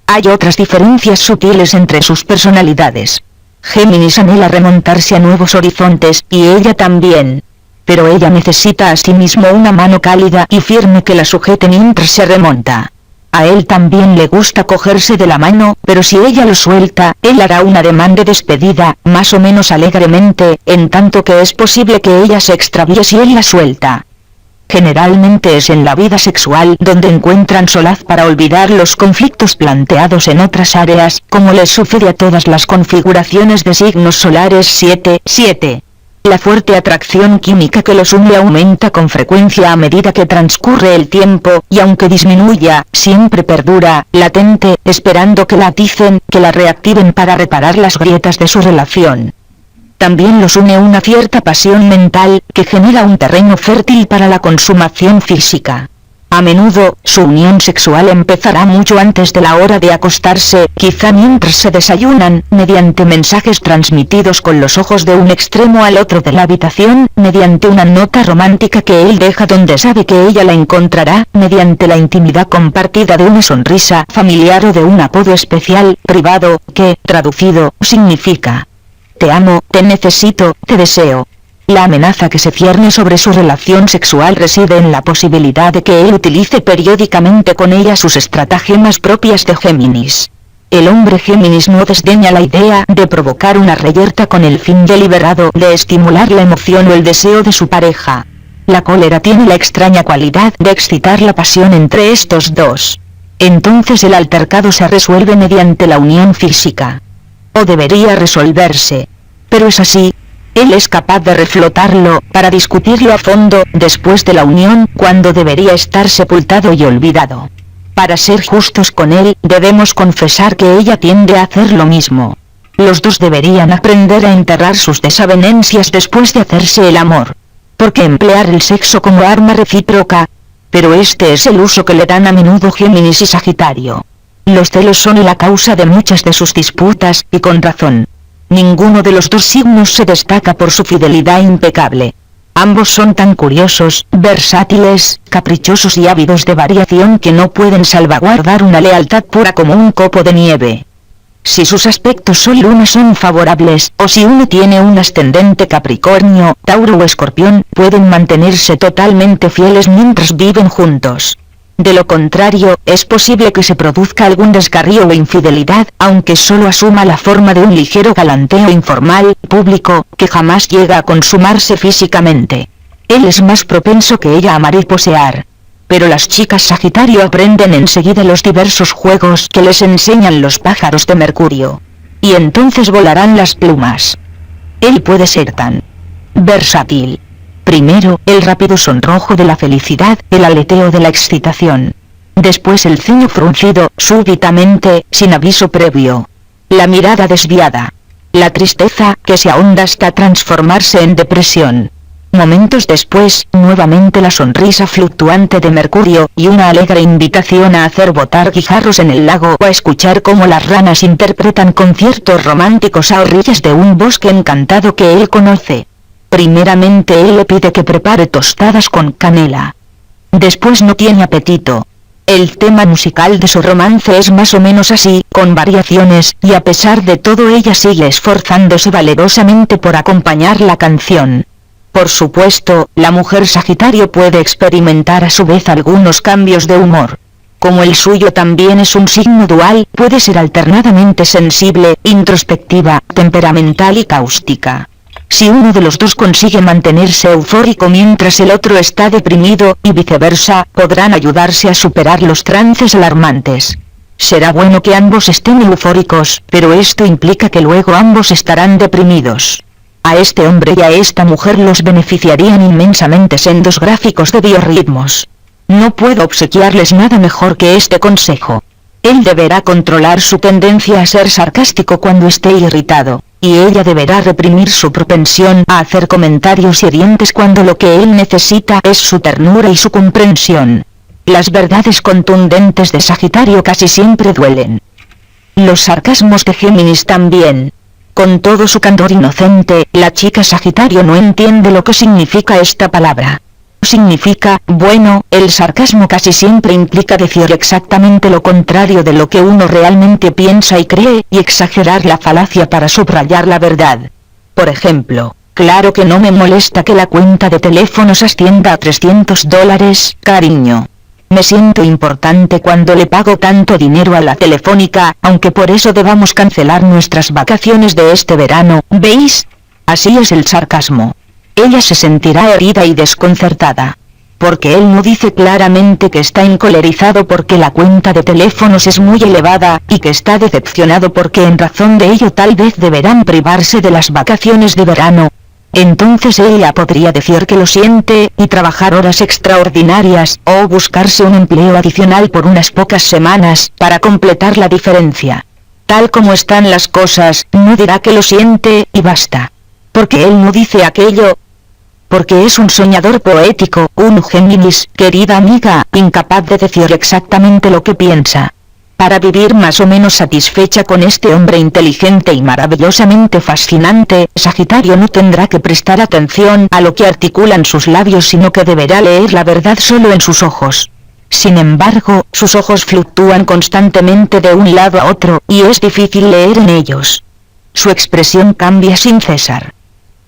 Hay otras diferencias sutiles entre sus personalidades. Géminis anhela remontarse a nuevos horizontes, y ella también. Pero ella necesita asimismo una mano cálida y firme que la sujete mientras se remonta. A él también le gusta cogerse de la mano, pero si ella lo suelta, él hará un ademán de despedida, más o menos alegremente, en tanto que es posible que ella se extravíe si él la suelta. Generalmente es en la vida sexual donde encuentran solaz para olvidar los conflictos planteados en otras áreas, como les sucede a todas las configuraciones de signos solares 7. La fuerte atracción química que los une aumenta con frecuencia a medida que transcurre el tiempo, y aunque disminuya, siempre perdura, latente, esperando que la aticen, que la reactiven para reparar las grietas de su relación. También los une una cierta pasión mental, que genera un terreno fértil para la consumación física. A menudo, su unión sexual empezará mucho antes de la hora de acostarse, quizá mientras se desayunan, mediante mensajes transmitidos con los ojos de un extremo al otro de la habitación, mediante una nota romántica que él deja donde sabe que ella la encontrará, mediante la intimidad compartida de una sonrisa familiar o de un apodo especial, privado, que, traducido, significa: te amo, te necesito, te deseo. La amenaza que se cierne sobre su relación sexual reside en la posibilidad de que él utilice periódicamente con ella sus estratagemas propias de Géminis. El hombre Géminis no desdeña la idea de provocar una reyerta con el fin deliberado de estimular la emoción o el deseo de su pareja. La cólera tiene la extraña cualidad de excitar la pasión entre estos dos. Entonces el altercado se resuelve mediante la unión física. O debería resolverse. Pero es así. Él es capaz de reflotarlo, para discutirlo a fondo, después de la unión, cuando debería estar sepultado y olvidado. Para ser justos con él, debemos confesar que ella tiende a hacer lo mismo. Los dos deberían aprender a enterrar sus desavenencias después de hacerse el amor. Porque emplear el sexo como arma recíproca. Pero este es el uso que le dan a menudo Géminis y Sagitario. Los celos son la causa de muchas de sus disputas, y con razón. Ninguno de los dos signos se destaca por su fidelidad impecable. Ambos son tan curiosos, versátiles, caprichosos y ávidos de variación que no pueden salvaguardar una lealtad pura como un copo de nieve. Si sus aspectos Sol-Luna son favorables, o si uno tiene un ascendente Capricornio, Tauro o Escorpión, pueden mantenerse totalmente fieles mientras viven juntos. De lo contrario, es posible que se produzca algún descarrío o infidelidad, aunque solo asuma la forma de un ligero galanteo informal, público, que jamás llega a consumarse físicamente. Él es más propenso que ella a mariposear. Pero las chicas Sagitario aprenden enseguida los diversos juegos que les enseñan los pájaros de Mercurio. Y entonces volarán las plumas. Él puede ser tan versátil. Primero, el rápido sonrojo de la felicidad, el aleteo de la excitación. Después el ceño fruncido, súbitamente, sin aviso previo. La mirada desviada. La tristeza, que se ahonda hasta transformarse en depresión. Momentos después, nuevamente la sonrisa fluctuante de Mercurio, y una alegre invitación a hacer botar guijarros en el lago o a escuchar cómo las ranas interpretan conciertos románticos a orillas de un bosque encantado que él conoce. Primeramente él le pide que prepare tostadas con canela. Después no tiene apetito. El tema musical de su romance es más o menos así, con variaciones, y a pesar de todo ella sigue esforzándose valerosamente por acompañar la canción. Por supuesto, la mujer Sagitario puede experimentar a su vez algunos cambios de humor. Como el suyo también es un signo dual, puede ser alternadamente sensible, introspectiva, temperamental y cáustica. Si uno de los dos consigue mantenerse eufórico mientras el otro está deprimido, y viceversa, podrán ayudarse a superar los trances alarmantes. Será bueno que ambos estén eufóricos, pero esto implica que luego ambos estarán deprimidos. A este hombre y a esta mujer los beneficiarían inmensamente sendos gráficos de biorritmos. No puedo obsequiarles nada mejor que este consejo. Él deberá controlar su tendencia a ser sarcástico cuando esté irritado, y ella deberá reprimir su propensión a hacer comentarios hirientes cuando lo que él necesita es su ternura y su comprensión. Las verdades contundentes de Sagitario casi siempre duelen. Los sarcasmos de Géminis también. Con todo su candor inocente, la chica Sagitario no entiende lo que significa esta palabra. Significa, bueno, el sarcasmo casi siempre implica decir exactamente lo contrario de lo que uno realmente piensa y cree, y exagerar la falacia para subrayar la verdad. Por ejemplo, claro que no me molesta que la cuenta de teléfonos ascienda a $300, cariño. Me siento importante cuando le pago tanto dinero a la Telefónica, aunque por eso debamos cancelar nuestras vacaciones de este verano, ¿veis? Así es el sarcasmo. Ella se sentirá herida y desconcertada. Porque él no dice claramente que está encolerizado porque la cuenta de teléfonos es muy elevada, y que está decepcionado porque en razón de ello tal vez deberán privarse de las vacaciones de verano. Entonces ella podría decir que lo siente, y trabajar horas extraordinarias, o buscarse un empleo adicional por unas pocas semanas, para completar la diferencia. Tal como están las cosas, no dirá que lo siente, y basta. Porque él no dice aquello. Porque es un soñador poético, un Géminis, querida amiga, incapaz de decir exactamente lo que piensa. Para vivir más o menos satisfecha con este hombre inteligente y maravillosamente fascinante, Sagitario no tendrá que prestar atención a lo que articulan sus labios, sino que deberá leer la verdad solo en sus ojos. Sin embargo, sus ojos fluctúan constantemente de un lado a otro, y es difícil leer en ellos. Su expresión cambia sin cesar.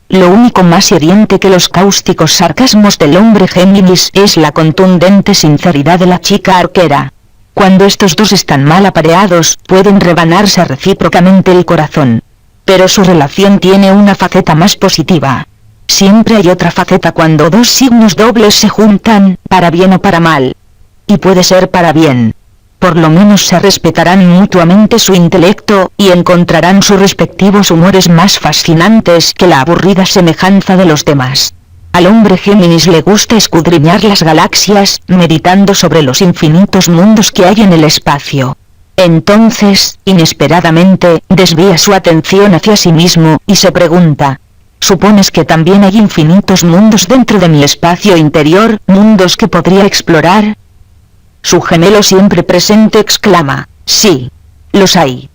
Lo único más hiriente que los cáusticos sarcasmos del hombre Géminis es la contundente sinceridad de la chica arquera. Cuando estos dos están mal apareados, pueden rebanarse recíprocamente el corazón. Pero su relación tiene una faceta más positiva. Siempre hay otra faceta cuando dos signos dobles se juntan, para bien o para mal. Y puede ser para bien. Por lo menos se respetarán mutuamente su intelecto, y encontrarán sus respectivos humores más fascinantes que la aburrida semejanza de los demás. Al hombre Géminis le gusta escudriñar las galaxias, meditando sobre los infinitos mundos que hay en el espacio. Entonces, inesperadamente, desvía su atención hacia sí mismo, y se pregunta: ¿supones que también hay infinitos mundos dentro de mi espacio interior, mundos que podría explorar? Su gemelo siempre presente exclama: sí, los hay.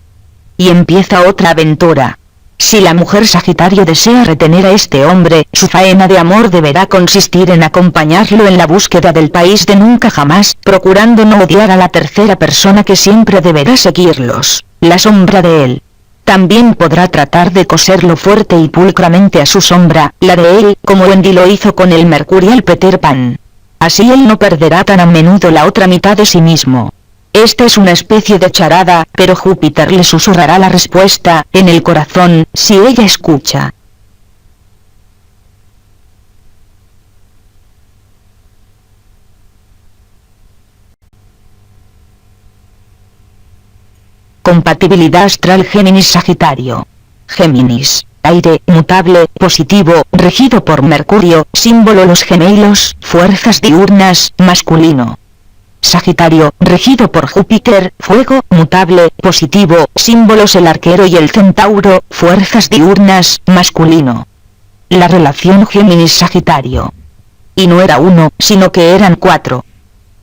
Y empieza otra aventura. Si la mujer Sagitario desea retener a este hombre, su faena de amor deberá consistir en acompañarlo en la búsqueda del país de nunca jamás, procurando no odiar a la tercera persona que siempre deberá seguirlos, la sombra de él. También podrá tratar de coserlo fuerte y pulcramente a su sombra, la de él, como Wendy lo hizo con el mercurial Peter Pan. Así él no perderá tan a menudo la otra mitad de sí mismo. Esta es una especie de charada, pero Júpiter le susurrará la respuesta en el corazón, si ella escucha. Compatibilidad astral Géminis-Sagitario. Géminis, aire, mutable, positivo, regido por Mercurio, símbolo los gemelos, fuerzas diurnas, masculino. Sagitario, regido por Júpiter, fuego, mutable, positivo, símbolos el arquero y el centauro, fuerzas diurnas, masculino. La relación Géminis-Sagitario. Y no era uno, sino que eran 4.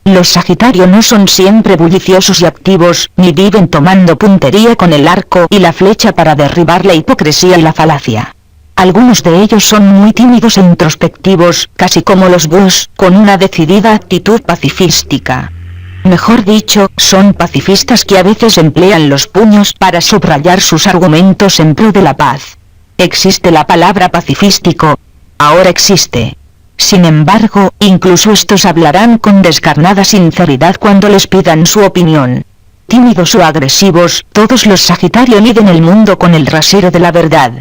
Los Sagitario no son siempre bulliciosos y activos, ni viven tomando puntería con el arco y la flecha para derribar la hipocresía y la falacia. Algunos de ellos son muy tímidos e introspectivos, casi como los búhos, con una decidida actitud pacifística. Mejor dicho, son pacifistas que a veces emplean los puños para subrayar sus argumentos en pro de la paz. ¿Existe la palabra pacifístico? Ahora existe. Sin embargo, incluso estos hablarán con descarnada sinceridad cuando les pidan su opinión. Tímidos o agresivos, todos los Sagitario miden el mundo con el rasero de la verdad.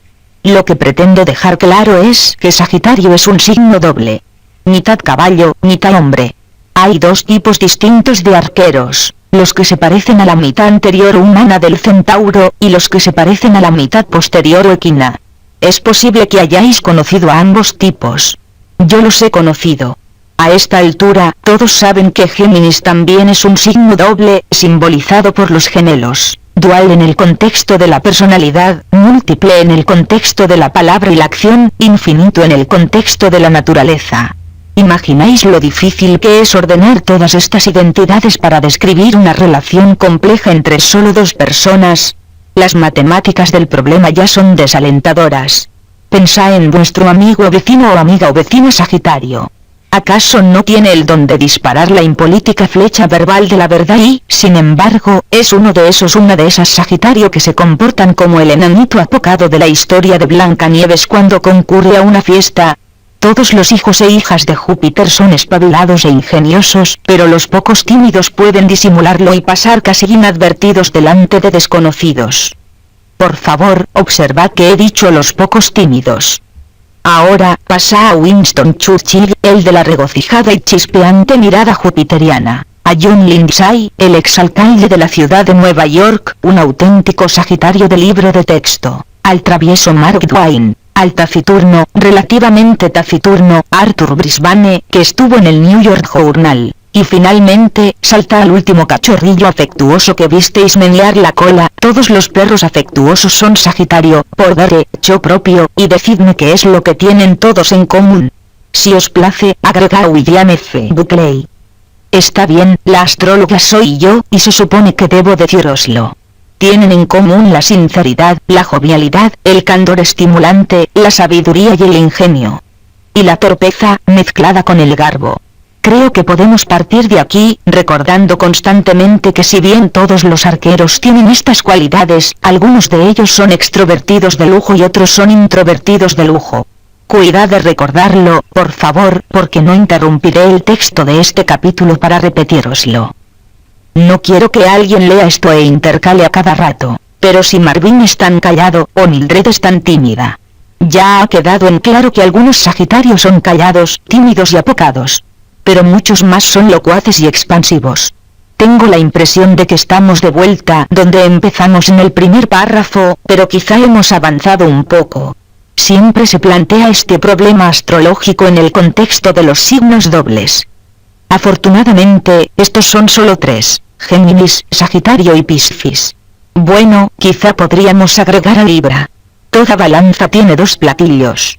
Lo que pretendo dejar claro es que Sagitario es un signo doble. Mitad caballo, mitad hombre. Hay 2 tipos distintos de arqueros, los que se parecen a la mitad anterior humana del centauro, y los que se parecen a la mitad posterior o equina. Es posible que hayáis conocido a ambos tipos. Yo los he conocido. A esta altura, todos saben que Géminis también es un signo doble, simbolizado por los gemelos, dual en el contexto de la personalidad, múltiple en el contexto de la palabra y la acción, infinito en el contexto de la naturaleza. ¿Imagináis lo difícil que es ordenar todas estas identidades para describir una relación compleja entre solo 2 personas? Las matemáticas del problema ya son desalentadoras. Pensad en vuestro amigo o vecino o amiga o vecina Sagitario. ¿Acaso no tiene el don de disparar la impolítica flecha verbal de la verdad y, sin embargo, es una de esas Sagitario que se comportan como el enanito apocado de la historia de Blancanieves cuando concurre a una fiesta? Todos los hijos e hijas de Júpiter son espabilados e ingeniosos, pero los pocos tímidos pueden disimularlo y pasar casi inadvertidos delante de desconocidos. Por favor, observad que he dicho los pocos tímidos. Ahora, pasa a Winston Churchill, el de la regocijada y chispeante mirada jupiteriana. A John Lindsay, el exalcalde de la ciudad de Nueva York, un auténtico Sagitario de libro de texto. Al travieso Mark Twain. Al taciturno, relativamente taciturno, Arthur Brisbane, que estuvo en el New York Journal. Y finalmente, salta al último cachorrillo afectuoso que visteis menear la cola. Todos los perros afectuosos son Sagitario, por derecho propio, y decidme qué es lo que tienen todos en común. Si os place, agrega William F. Buckley. Está bien, la astróloga soy yo, y se supone que debo decíroslo. Tienen en común la sinceridad, la jovialidad, el candor estimulante, la sabiduría y el ingenio. Y la torpeza, mezclada con el garbo. Creo que podemos partir de aquí, recordando constantemente que si bien todos los arqueros tienen estas cualidades, algunos de ellos son extrovertidos de lujo y otros son introvertidos de lujo. Cuidad de recordarlo, por favor, porque no interrumpiré el texto de este capítulo para repetíroslo. No quiero que alguien lea esto e intercale a cada rato, pero si Marvin es tan callado, o Mildred es tan tímida. Ya ha quedado en claro que algunos Sagitarios son callados, tímidos y apocados. Pero muchos más son locuaces y expansivos. Tengo la impresión de que estamos de vuelta donde empezamos en el primer párrafo, pero quizá hemos avanzado un poco. Siempre se plantea este problema astrológico en el contexto de los signos dobles. Afortunadamente, estos son solo 3, Géminis, Sagitario y Piscis. Bueno, quizá podríamos agregar a Libra. Toda balanza tiene 2 platillos.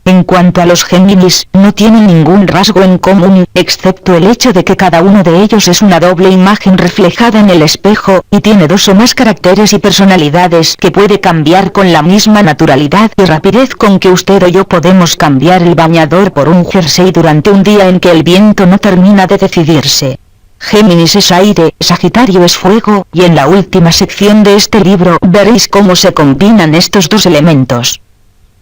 En cuanto a los Géminis, no tienen ningún rasgo en común, excepto el hecho de que cada uno de ellos es una doble imagen reflejada en el espejo, y tiene 2 o más caracteres y personalidades que puede cambiar con la misma naturalidad y rapidez con que usted o yo podemos cambiar el bañador por un jersey durante un día en que el viento no termina de decidirse. Géminis es aire, Sagitario es fuego, y en la última sección de este libro veréis cómo se combinan estos 2 elementos.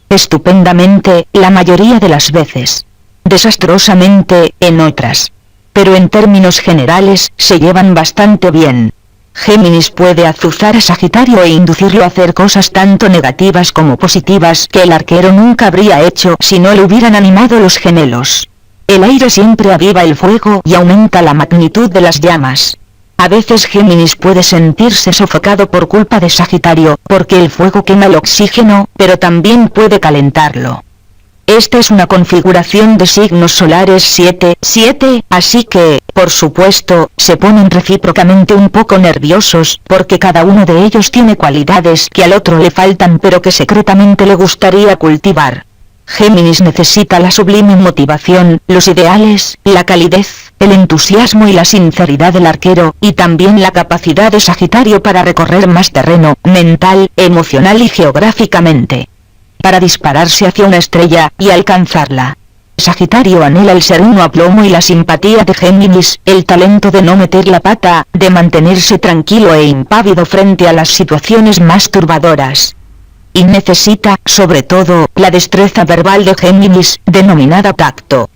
Estupendamente, la mayoría de las veces. Desastrosamente, en otras. Pero en términos generales, se llevan bastante bien. Géminis puede azuzar a Sagitario e inducirlo a hacer cosas tanto negativas como positivas que el arquero nunca habría hecho si no le hubieran animado los gemelos. El aire siempre aviva el fuego y aumenta la magnitud de las llamas. A veces Géminis puede sentirse sofocado por culpa de Sagitario, porque el fuego quema el oxígeno, pero también puede calentarlo. Esta es una configuración de signos solares 7, así que, por supuesto, se ponen recíprocamente un poco nerviosos, porque cada uno de ellos tiene cualidades que al otro le faltan pero que secretamente le gustaría cultivar. Géminis necesita la sublime motivación, los ideales, la calidez, el entusiasmo y la sinceridad del arquero, y también la capacidad de Sagitario para recorrer más terreno, mental, emocional y geográficamente, para dispararse hacia una estrella, y alcanzarla. Sagitario anhela el sereno aplomo y la simpatía de Géminis, el talento de no meter la pata, de mantenerse tranquilo e impávido frente a las situaciones más turbadoras. Y necesita, sobre todo, la destreza verbal de Géminis, denominada tacto.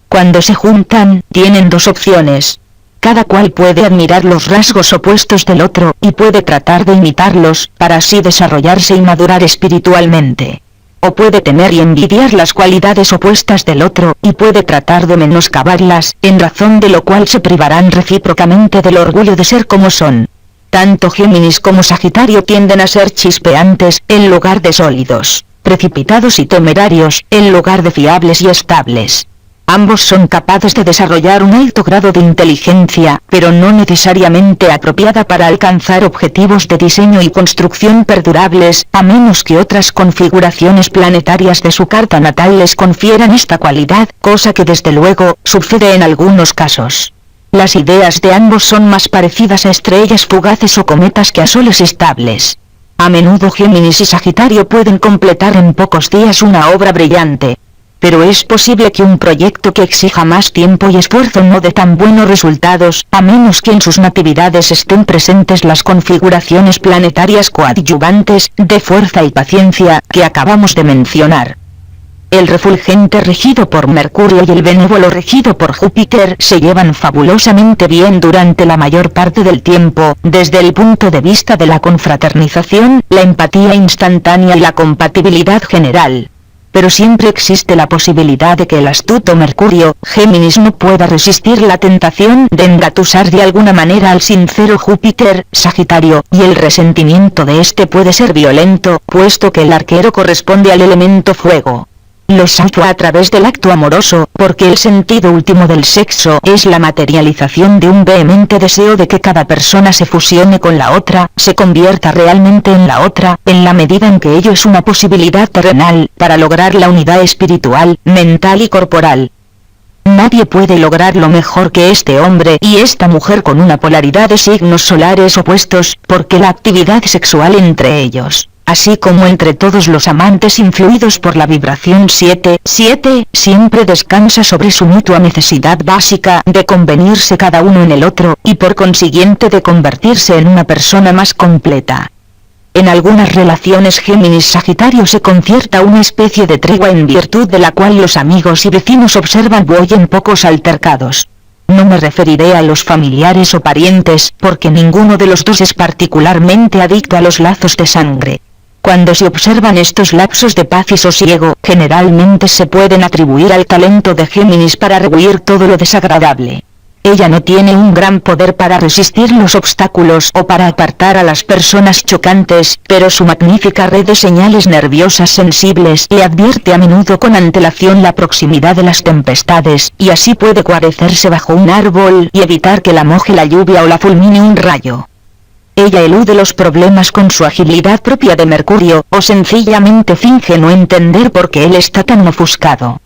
Cuando se juntan, tienen dos opciones. Cada cual puede admirar los rasgos opuestos del otro, y puede tratar de imitarlos, para así desarrollarse y madurar espiritualmente. O puede temer y envidiar las cualidades opuestas del otro, y puede tratar de menoscabarlas, en razón de lo cual se privarán recíprocamente del orgullo de ser como son. Tanto Géminis como Sagitario tienden a ser chispeantes, en lugar de sólidos, precipitados y temerarios, en lugar de fiables y estables. Ambos son capaces de desarrollar un alto grado de inteligencia, pero no necesariamente apropiada para alcanzar objetivos de diseño y construcción perdurables, a menos que otras configuraciones planetarias de su carta natal les confieran esta cualidad, cosa que desde luego, sucede en algunos casos. Las ideas de ambos son más parecidas a estrellas fugaces o cometas que a soles estables. A menudo Géminis y Sagitario pueden completar en pocos días una obra brillante. Pero es posible que un proyecto que exija más tiempo y esfuerzo no dé tan buenos resultados, a menos que en sus natividades estén presentes las configuraciones planetarias coadyuvantes, de fuerza y paciencia, que acabamos de mencionar. El refulgente regido por Mercurio y el benévolo regido por Júpiter se llevan fabulosamente bien durante la mayor parte del tiempo, desde el punto de vista de la confraternización, la empatía instantánea y la compatibilidad general. Pero siempre existe la posibilidad de que el astuto Mercurio, Géminis, no pueda resistir la tentación de engatusar de alguna manera al sincero Júpiter, Sagitario, y el resentimiento de este puede ser violento, puesto que el arquero corresponde al elemento fuego. Los actúa a través del acto amoroso, porque el sentido último del sexo es la materialización de un vehemente deseo de que cada persona se fusione con la otra, se convierta realmente en la otra, en la medida en que ello es una posibilidad terrenal, para lograr la unidad espiritual, mental y corporal. Nadie puede lograrlo mejor que este hombre y esta mujer con una polaridad de signos solares opuestos, porque la actividad sexual entre ellos, así como entre todos los amantes influidos por la vibración 7-7, siempre descansa sobre su mutua necesidad básica de convenirse cada uno en el otro, y por consiguiente de convertirse en una persona más completa. En algunas relaciones Géminis-Sagitario se concierta una especie de tregua en virtud de la cual los amigos y vecinos observan y oyen pocos altercados. No me referiré a los familiares o parientes, porque ninguno de los dos es particularmente adicto a los lazos de sangre. Cuando se observan estos lapsos de paz y sosiego, generalmente se pueden atribuir al talento de Géminis para rehuir todo lo desagradable. Ella no tiene un gran poder para resistir los obstáculos o para apartar a las personas chocantes, pero su magnífica red de señales nerviosas sensibles le advierte a menudo con antelación la proximidad de las tempestades, y así puede guarecerse bajo un árbol y evitar que la moje la lluvia o la fulmine un rayo. Ella elude los problemas con su agilidad propia de Mercurio, o sencillamente finge no entender por qué él está tan ofuscado.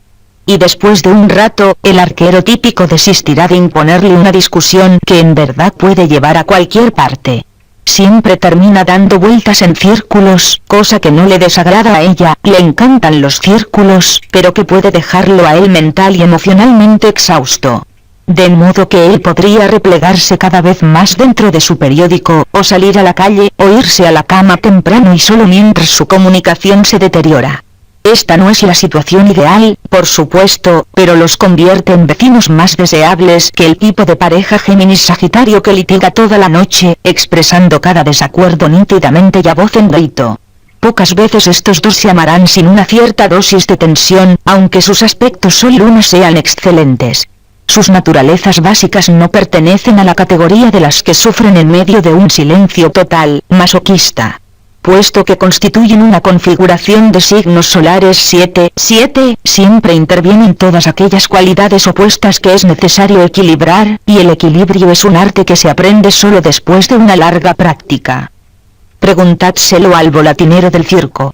Y después de un rato, el arquero típico desistirá de imponerle una discusión que en verdad puede llevar a cualquier parte. Siempre termina dando vueltas en círculos, cosa que no le desagrada a ella, le encantan los círculos, pero que puede dejarlo a él mental y emocionalmente exhausto. De modo que él podría replegarse cada vez más dentro de su periódico, o salir a la calle, o irse a la cama temprano y solo mientras su comunicación se deteriora. Esta no es la situación ideal, por supuesto, pero los convierte en vecinos más deseables que el tipo de pareja Géminis-Sagitario que litiga toda la noche, expresando cada desacuerdo nítidamente y a voz en grito. Pocas veces estos dos se amarán sin una cierta dosis de tensión, aunque sus aspectos sol y luna sean excelentes. Sus naturalezas básicas no pertenecen a la categoría de las que sufren en medio de un silencio total, masoquista. Puesto que constituyen una configuración de signos solares 7-7, siempre intervienen todas aquellas cualidades opuestas que es necesario equilibrar, y el equilibrio es un arte que se aprende solo después de una larga práctica. Preguntádselo al volatinero del circo.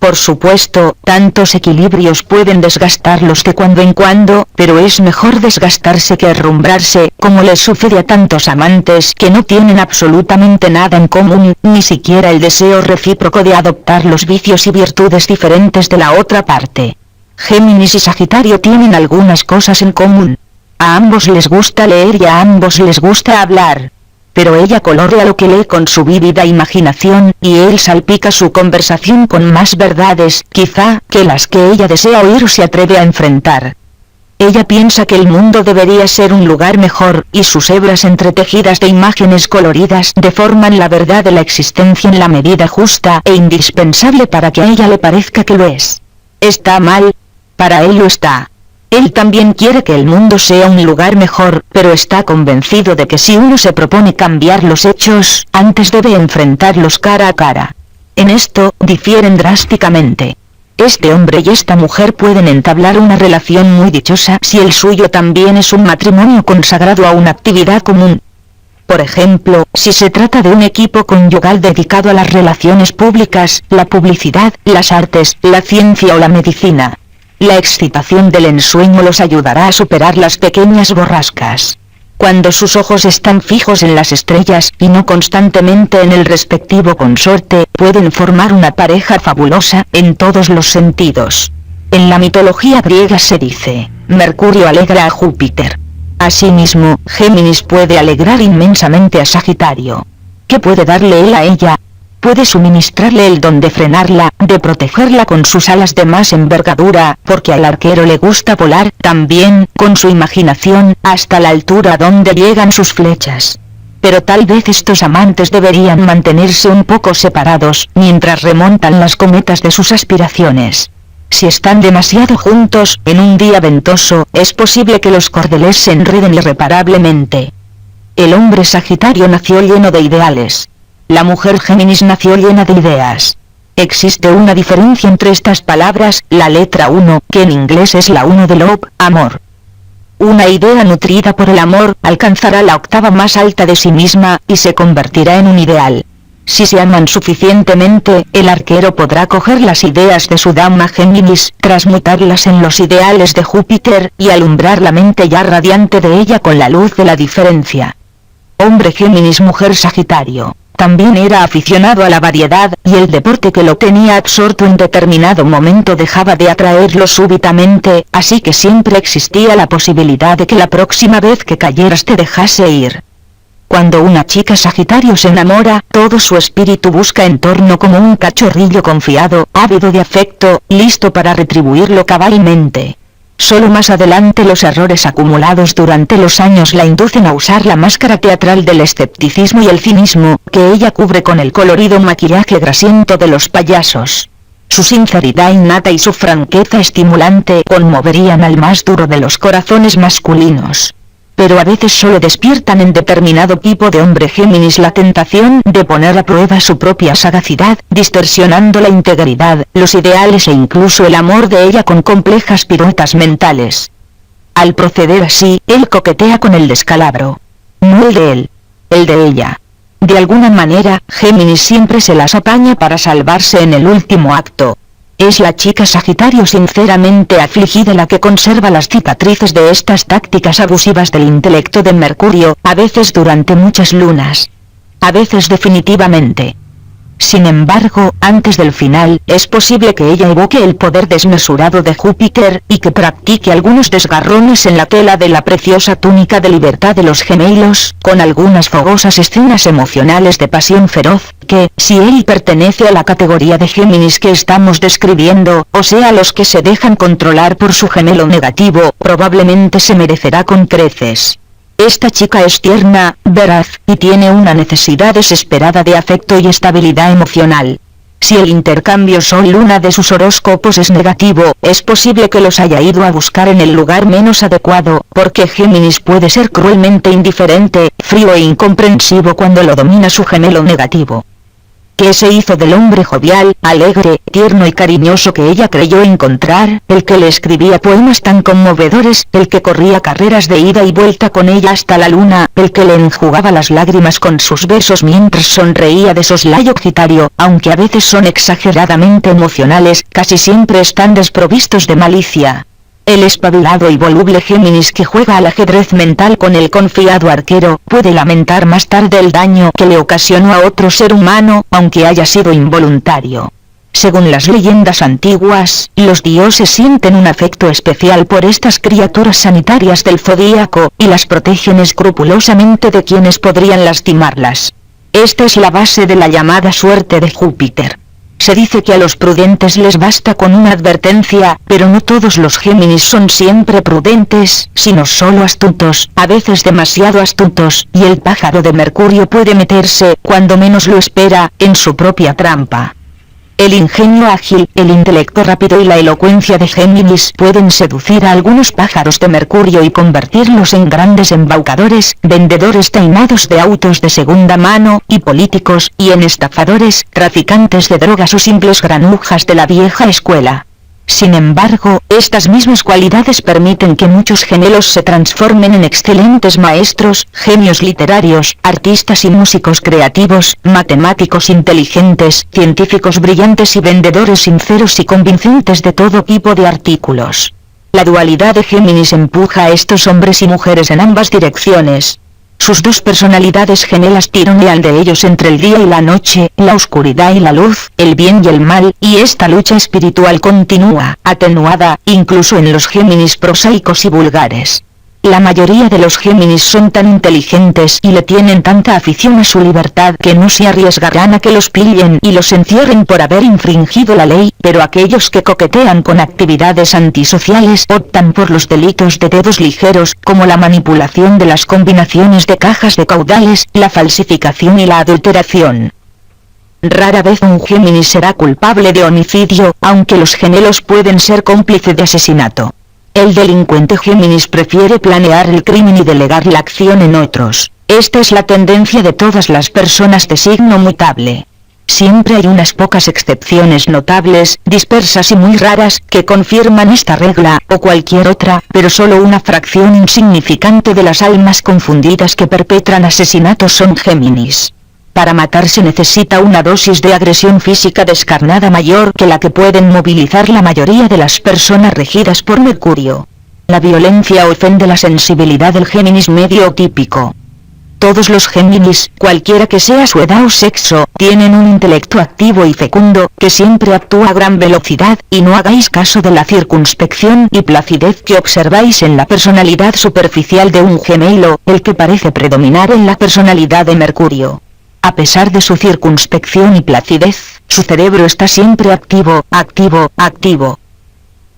Por supuesto, tantos equilibrios pueden desgastarlos de cuando en cuando, pero es mejor desgastarse que herrumbrarse, como les sucede a tantos amantes que no tienen absolutamente nada en común, ni siquiera el deseo recíproco de adoptar los vicios y virtudes diferentes de la otra parte. Géminis y Sagitario tienen algunas cosas en común. A ambos les gusta leer y a ambos les gusta hablar. Pero ella colorea lo que lee con su vívida imaginación, y él salpica su conversación con más verdades, quizá, que las que ella desea oír o se atreve a enfrentar. Ella piensa que el mundo debería ser un lugar mejor, y sus hebras entretejidas de imágenes coloridas deforman la verdad de la existencia en la medida justa e indispensable para que a ella le parezca que lo es. ¿Está mal? Para él lo está. Él también quiere que el mundo sea un lugar mejor, pero está convencido de que si uno se propone cambiar los hechos, antes debe enfrentarlos cara a cara. En esto, difieren drásticamente. Este hombre y esta mujer pueden entablar una relación muy dichosa si el suyo también es un matrimonio consagrado a una actividad común. Por ejemplo, si se trata de un equipo conyugal dedicado a las relaciones públicas, la publicidad, las artes, la ciencia o la medicina. La excitación del ensueño los ayudará a superar las pequeñas borrascas. Cuando sus ojos están fijos en las estrellas, y no constantemente en el respectivo consorte, pueden formar una pareja fabulosa, en todos los sentidos. En la mitología griega se dice, Mercurio alegra a Júpiter. Asimismo, Géminis puede alegrar inmensamente a Sagitario. ¿Qué puede darle él a ella? Puede suministrarle el don de frenarla, de protegerla con sus alas de más envergadura, porque al arquero le gusta volar, también, con su imaginación, hasta la altura donde llegan sus flechas. Pero tal vez estos amantes deberían mantenerse un poco separados, mientras remontan las cometas de sus aspiraciones. Si están demasiado juntos, en un día ventoso, es posible que los cordeles se enreden irreparablemente. El hombre Sagitario nació lleno de ideales. La mujer Géminis nació llena de ideas. Existe una diferencia entre estas palabras, la letra 1, que en inglés es la 1 de love, amor. Una idea nutrida por el amor, alcanzará la octava más alta de sí misma, y se convertirá en un ideal. Si se aman suficientemente, el arquero podrá coger las ideas de su dama Géminis, transmutarlas en los ideales de Júpiter, y alumbrar la mente ya radiante de ella con la luz de la diferencia. Hombre Géminis, mujer Sagitario. También era aficionado a la variedad, y el deporte que lo tenía absorto en determinado momento dejaba de atraerlo súbitamente, así que siempre existía la posibilidad de que la próxima vez que cayeras te dejase ir. Cuando una chica Sagitario se enamora, todo su espíritu busca en torno como un cachorrillo confiado, ávido de afecto, listo para retribuirlo cabalmente. Solo más adelante los errores acumulados durante los años la inducen a usar la máscara teatral del escepticismo y el cinismo, que ella cubre con el colorido maquillaje grasiento de los payasos. Su sinceridad innata y su franqueza estimulante conmoverían al más duro de los corazones masculinos. Pero a veces solo despiertan en determinado tipo de hombre Géminis la tentación de poner a prueba su propia sagacidad, distorsionando la integridad, los ideales e incluso el amor de ella con complejas piruetas mentales. Al proceder así, él coquetea con el descalabro. No el de él, el de ella. De alguna manera, Géminis siempre se las apaña para salvarse en el último acto. Es la chica Sagitario sinceramente afligida la que conserva las cicatrices de estas tácticas abusivas del intelecto de Mercurio, a veces durante muchas lunas. A veces definitivamente. Sin embargo, antes del final, es posible que ella evoque el poder desmesurado de Júpiter, y que practique algunos desgarrones en la tela de la preciosa túnica de libertad de los gemelos, con algunas fogosas escenas emocionales de pasión feroz, que, si él pertenece a la categoría de Géminis que estamos describiendo, o sea los que se dejan controlar por su gemelo negativo, probablemente se merecerá con creces. Esta chica es tierna, veraz, y tiene una necesidad desesperada de afecto y estabilidad emocional. Si el intercambio Sol-Luna de sus horóscopos es negativo, es posible que los haya ido a buscar en el lugar menos adecuado, porque Géminis puede ser cruelmente indiferente, frío e incomprensivo cuando lo domina su gemelo negativo. ¿Qué se hizo del hombre jovial, alegre, tierno y cariñoso que ella creyó encontrar, el que le escribía poemas tan conmovedores, el que corría carreras de ida y vuelta con ella hasta la luna, el que le enjugaba las lágrimas con sus besos mientras sonreía de soslayo gitario, aunque a veces son exageradamente emocionales, casi siempre están desprovistos de malicia? El espabilado y voluble Géminis que juega al ajedrez mental con el confiado arquero, puede lamentar más tarde el daño que le ocasionó a otro ser humano, aunque haya sido involuntario. Según las leyendas antiguas, los dioses sienten un afecto especial por estas criaturas sanitarias del zodíaco, y las protegen escrupulosamente de quienes podrían lastimarlas. Esta es la base de la llamada suerte de Júpiter. Se dice que a los prudentes les basta con una advertencia, pero no todos los Géminis son siempre prudentes, sino solo astutos, a veces demasiado astutos, y el pájaro de Mercurio puede meterse, cuando menos lo espera, en su propia trampa. El ingenio ágil, el intelecto rápido y la elocuencia de Géminis pueden seducir a algunos pájaros de Mercurio y convertirlos en grandes embaucadores, vendedores tainados de autos de segunda mano, y políticos, y en estafadores, traficantes de drogas o simples granujas de la vieja escuela. Sin embargo, estas mismas cualidades permiten que muchos gemelos se transformen en excelentes maestros, genios literarios, artistas y músicos creativos, matemáticos inteligentes, científicos brillantes y vendedores sinceros y convincentes de todo tipo de artículos. La dualidad de Géminis empuja a estos hombres y mujeres en ambas direcciones. Sus dos personalidades gemelas tironean de ellos entre el día y la noche, la oscuridad y la luz, el bien y el mal, y esta lucha espiritual continúa, atenuada, incluso en los Géminis prosaicos y vulgares. La mayoría de los Géminis son tan inteligentes y le tienen tanta afición a su libertad que no se arriesgarán a que los pillen y los encierren por haber infringido la ley, pero aquellos que coquetean con actividades antisociales optan por los delitos de dedos ligeros, como la manipulación de las combinaciones de cajas de caudales, la falsificación y la adulteración. Rara vez un Géminis será culpable de homicidio, aunque los gemelos pueden ser cómplices de asesinato. El delincuente Géminis prefiere planear el crimen y delegar la acción en otros. Esta es la tendencia de todas las personas de signo mutable. Siempre hay unas pocas excepciones notables, dispersas y muy raras, que confirman esta regla, o cualquier otra, pero solo una fracción insignificante de las almas confundidas que perpetran asesinatos son Géminis. Para matar se necesita una dosis de agresión física descarnada mayor que la que pueden movilizar la mayoría de las personas regidas por Mercurio. La violencia ofende la sensibilidad del Géminis medio típico. Todos los Géminis, cualquiera que sea su edad o sexo, tienen un intelecto activo y fecundo, que siempre actúa a gran velocidad, y no hagáis caso de la circunspección y placidez que observáis en la personalidad superficial de un gemelo, el que parece predominar en la personalidad de Mercurio. A pesar de su circunspección y placidez, su cerebro está siempre activo, activo, activo.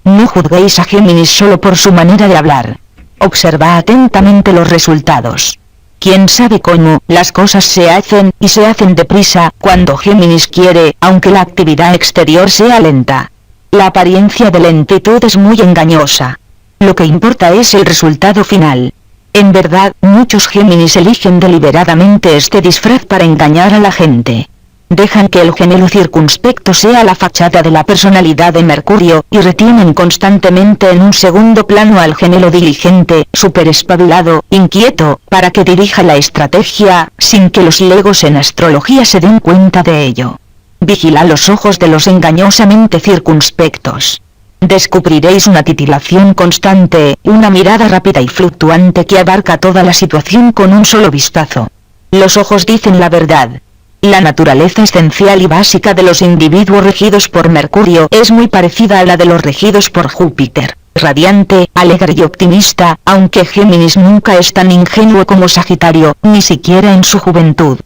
No juzguéis a Géminis solo por su manera de hablar. Observad atentamente los resultados. Quién sabe cómo, las cosas se hacen, y se hacen deprisa, cuando Géminis quiere, aunque la actividad exterior sea lenta. La apariencia de lentitud es muy engañosa. Lo que importa es el resultado final. En verdad, muchos Géminis eligen deliberadamente este disfraz para engañar a la gente. Dejan que el gemelo circunspecto sea la fachada de la personalidad de Mercurio, y retienen constantemente en un segundo plano al gemelo diligente, superespabilado, inquieto, para que dirija la estrategia, sin que los legos en astrología se den cuenta de ello. Vigila los ojos de los engañosamente circunspectos. Descubriréis una titilación constante, una mirada rápida y fluctuante que abarca toda la situación con un solo vistazo. Los ojos dicen la verdad. La naturaleza esencial y básica de los individuos regidos por Mercurio es muy parecida a la de los regidos por Júpiter. Radiante, alegre y optimista, aunque Géminis nunca es tan ingenuo como Sagitario, ni siquiera en su juventud.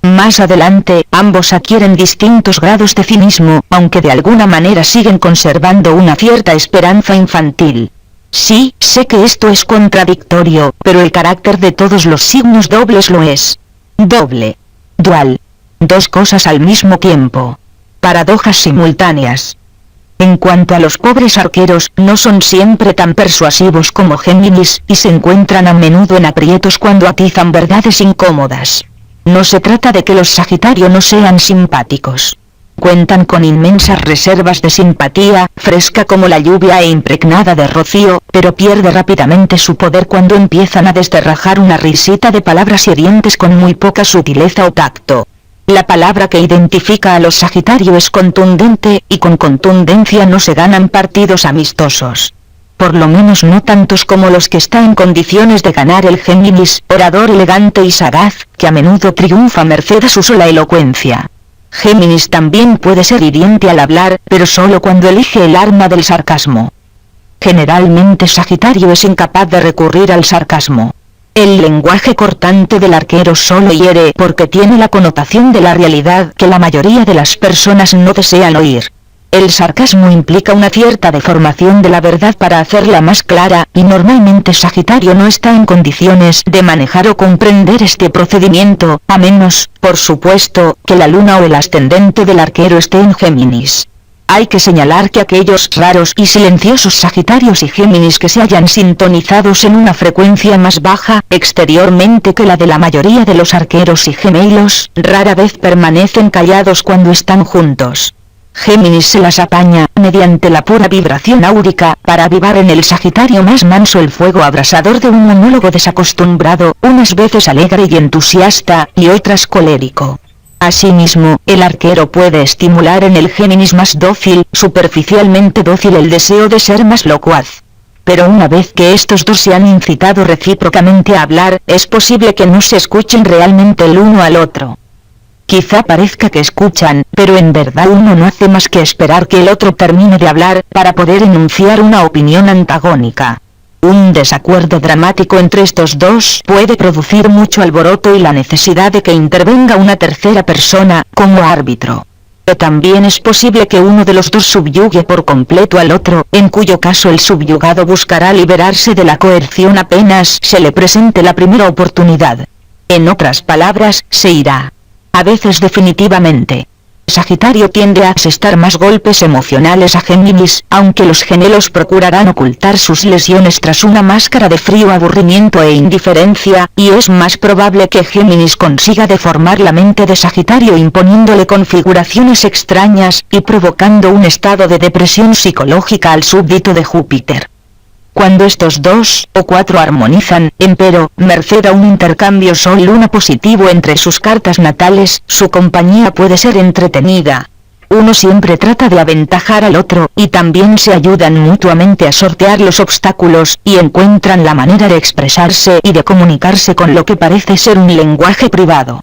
Más adelante, ambos adquieren distintos grados de cinismo, aunque de alguna manera siguen conservando una cierta esperanza infantil. Sí, sé que esto es contradictorio, pero el carácter de todos los signos dobles lo es. Doble. Dual. Dos cosas al mismo tiempo. Paradojas simultáneas. En cuanto a los pobres arqueros, no son siempre tan persuasivos como Géminis, y se encuentran a menudo en aprietos cuando atizan verdades incómodas. No se trata de que los Sagitario no sean simpáticos. Cuentan con inmensas reservas de simpatía, fresca como la lluvia e impregnada de rocío, pero pierde rápidamente su poder cuando empiezan a descerrajar una risita de palabras hirientes con muy poca sutileza o tacto. La palabra que identifica a los Sagitario es contundente, y con contundencia no se ganan partidos amistosos. Por lo menos no tantos como los que está en condiciones de ganar el Géminis, orador elegante y sagaz, que a menudo triunfa merced a su sola elocuencia. Géminis también puede ser hiriente al hablar, pero solo cuando elige el arma del sarcasmo. Generalmente Sagitario es incapaz de recurrir al sarcasmo. El lenguaje cortante del arquero solo hiere porque tiene la connotación de la realidad que la mayoría de las personas no desean oír. El sarcasmo implica una cierta deformación de la verdad para hacerla más clara, y normalmente Sagitario no está en condiciones de manejar o comprender este procedimiento, a menos, por supuesto, que la luna o el ascendente del arquero esté en Géminis. Hay que señalar que aquellos raros y silenciosos Sagitarios y Géminis que se hayan sintonizados en una frecuencia más baja exteriormente que la de la mayoría de los arqueros y gemelos, rara vez permanecen callados cuando están juntos. Géminis se las apaña, mediante la pura vibración áurica, para avivar en el Sagitario más manso el fuego abrasador de un monólogo desacostumbrado, unas veces alegre y entusiasta, y otras colérico. Asimismo, el arquero puede estimular en el Géminis más dócil, superficialmente dócil, el deseo de ser más locuaz. Pero una vez que estos dos se han incitado recíprocamente a hablar, es posible que no se escuchen realmente el uno al otro. Quizá parezca que escuchan, pero en verdad uno no hace más que esperar que el otro termine de hablar, para poder enunciar una opinión antagónica. Un desacuerdo dramático entre estos dos puede producir mucho alboroto y la necesidad de que intervenga una tercera persona, como árbitro. Pero también es posible que uno de los dos subyugue por completo al otro, en cuyo caso el subyugado buscará liberarse de la coerción apenas se le presente la primera oportunidad. En otras palabras, se irá. A veces definitivamente. Sagitario tiende a asestar más golpes emocionales a Géminis, aunque los gemelos procurarán ocultar sus lesiones tras una máscara de frío aburrimiento e indiferencia, y es más probable que Géminis consiga deformar la mente de Sagitario imponiéndole configuraciones extrañas, y provocando un estado de depresión psicológica al súbdito de Júpiter. Cuando estos dos o cuatro armonizan, empero, merced a un intercambio Sol-Luna positivo entre sus cartas natales, su compañía puede ser entretenida. Uno siempre trata de aventajar al otro, y también se ayudan mutuamente a sortear los obstáculos, y encuentran la manera de expresarse y de comunicarse con lo que parece ser un lenguaje privado.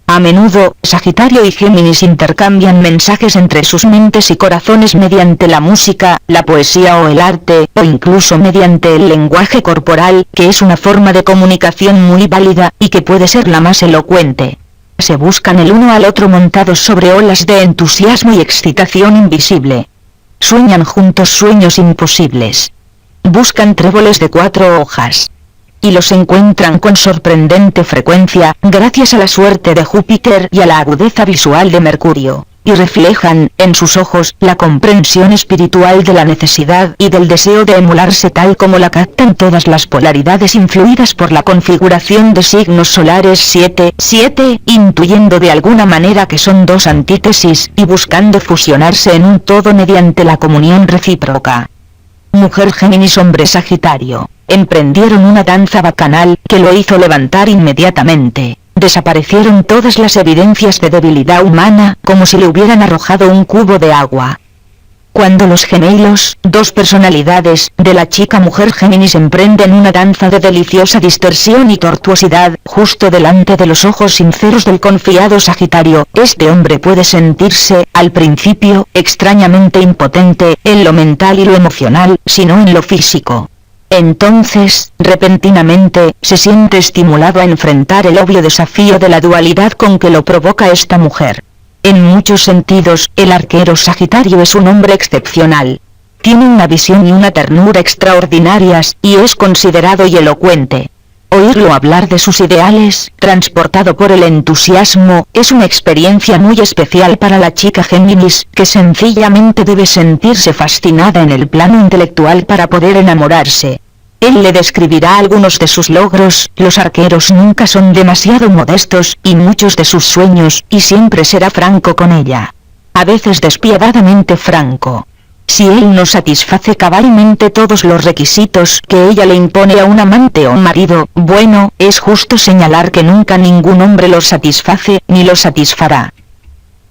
A menudo, Sagitario y Géminis intercambian mensajes entre sus mentes y corazones mediante la música, la poesía o el arte, o incluso mediante el lenguaje corporal, que es una forma de comunicación muy válida, y que puede ser la más elocuente. Se buscan el uno al otro montados sobre olas de entusiasmo y excitación invisible. Sueñan juntos sueños imposibles. Buscan tréboles de 4 hojas. Y los encuentran con sorprendente frecuencia, gracias a la suerte de Júpiter y a la agudeza visual de Mercurio, y reflejan, en sus ojos, la comprensión espiritual de la necesidad y del deseo de emularse tal como la captan todas las polaridades influidas por la configuración de signos solares 7, intuyendo de alguna manera que son dos antítesis, y buscando fusionarse en un todo mediante la comunión recíproca. Mujer Géminis, hombre Sagitario. Emprendieron una danza bacanal, que lo hizo levantar inmediatamente. Desaparecieron todas las evidencias de debilidad humana, como si le hubieran arrojado un cubo de agua. Cuando los gemelos, dos personalidades, de la chica mujer Géminis emprenden una danza de deliciosa distorsión y tortuosidad, justo delante de los ojos sinceros del confiado Sagitario, este hombre puede sentirse, al principio, extrañamente impotente, en lo mental y lo emocional, sino en lo físico. Entonces, repentinamente, se siente estimulado a enfrentar el obvio desafío de la dualidad con que lo provoca esta mujer. En muchos sentidos, el arquero Sagitario es un hombre excepcional. Tiene una visión y una ternura extraordinarias, y es considerado y elocuente. Oírlo hablar de sus ideales, transportado por el entusiasmo, es una experiencia muy especial para la chica Géminis, que sencillamente debe sentirse fascinada en el plano intelectual para poder enamorarse. Él le describirá algunos de sus logros, los arqueros nunca son demasiado modestos, y muchos de sus sueños, y siempre será franco con ella. A veces despiadadamente franco. Si él no satisface cabalmente todos los requisitos que ella le impone a un amante o marido, bueno, es justo señalar que nunca ningún hombre los satisface, ni los satisfará.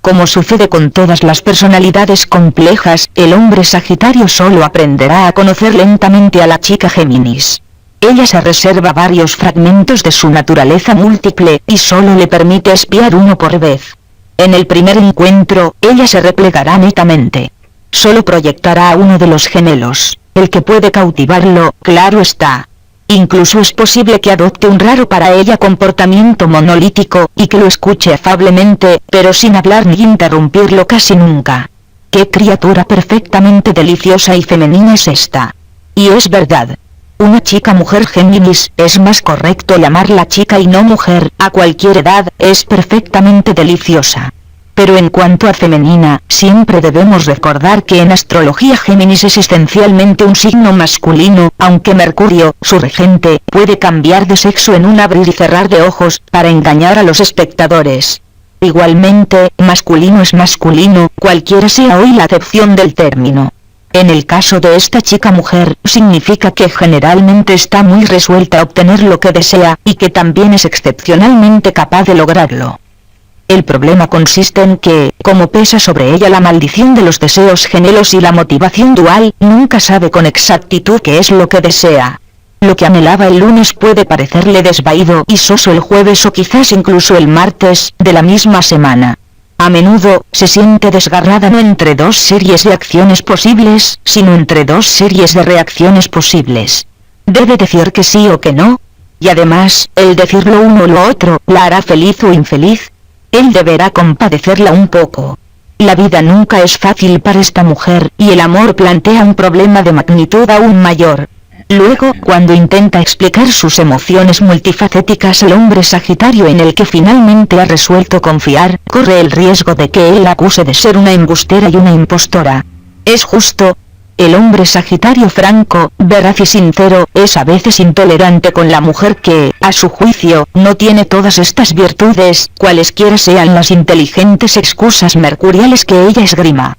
Como sucede con todas las personalidades complejas, el hombre Sagitario solo aprenderá a conocer lentamente a la chica Géminis. Ella se reserva varios fragmentos de su naturaleza múltiple, y solo le permite espiar uno por vez. En el primer encuentro, ella se replegará netamente. Solo proyectará a uno de los gemelos, el que puede cautivarlo, claro está. Incluso es posible que adopte un raro para ella comportamiento monolítico, y que lo escuche afablemente, pero sin hablar ni interrumpirlo casi nunca. ¡Qué criatura perfectamente deliciosa y femenina es esta! Y es verdad. Una chica mujer Géminis, es más correcto llamarla chica y no mujer, a cualquier edad, es perfectamente deliciosa. Pero en cuanto a femenina, siempre debemos recordar que en astrología Géminis es esencialmente un signo masculino, aunque Mercurio, su regente, puede cambiar de sexo en un abrir y cerrar de ojos, para engañar a los espectadores. Igualmente, masculino es masculino, cualquiera sea hoy la acepción del término. En el caso de esta chica mujer, significa que generalmente está muy resuelta a obtener lo que desea, y que también es excepcionalmente capaz de lograrlo. El problema consiste en que, como pesa sobre ella la maldición de los deseos gemelos y la motivación dual, nunca sabe con exactitud qué es lo que desea. Lo que anhelaba el lunes puede parecerle desvaído y soso el jueves o quizás incluso el martes, de la misma semana. A menudo, se siente desgarrada no entre dos series de acciones posibles, sino entre dos series de reacciones posibles. Debe decir que sí o que no. Y además, el decir lo uno o lo otro, la hará feliz o infeliz. Él deberá compadecerla un poco. La vida nunca es fácil para esta mujer, y el amor plantea un problema de magnitud aún mayor. Luego, cuando intenta explicar sus emociones multifacéticas al hombre Sagitario en el que finalmente ha resuelto confiar, corre el riesgo de que él la acuse de ser una embustera y una impostora. Es justo. El hombre Sagitario franco, veraz y sincero, es a veces intolerante con la mujer que, a su juicio, no tiene todas estas virtudes, cualesquiera sean las inteligentes excusas mercuriales que ella esgrima.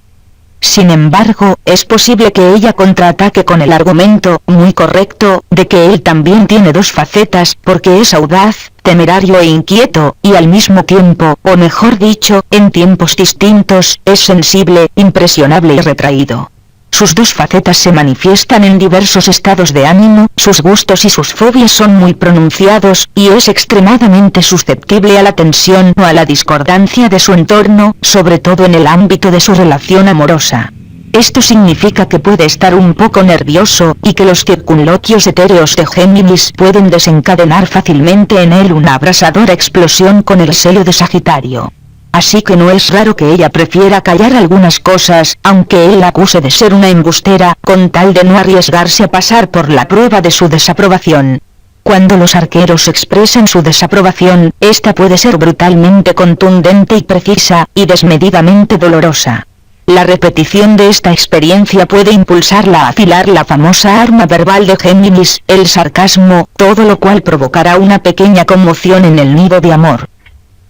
Sin embargo, es posible que ella contraataque con el argumento, muy correcto, de que él también tiene dos facetas, porque es audaz, temerario e inquieto, y al mismo tiempo, o mejor dicho, en tiempos distintos, es sensible, impresionable y retraído. Sus dos facetas se manifiestan en diversos estados de ánimo, sus gustos y sus fobias son muy pronunciados, y es extremadamente susceptible a la tensión o a la discordancia de su entorno, sobre todo en el ámbito de su relación amorosa. Esto significa que puede estar un poco nervioso, y que los circunloquios etéreos de Géminis pueden desencadenar fácilmente en él una abrasadora explosión con el sello de Sagitario. Así que no es raro que ella prefiera callar algunas cosas, aunque él la acuse de ser una embustera, con tal de no arriesgarse a pasar por la prueba de su desaprobación. Cuando los arqueros expresan su desaprobación, esta puede ser brutalmente contundente y precisa, y desmedidamente dolorosa. La repetición de esta experiencia puede impulsarla a afilar la famosa arma verbal de Géminis, el sarcasmo, todo lo cual provocará una pequeña conmoción en el nido de amor.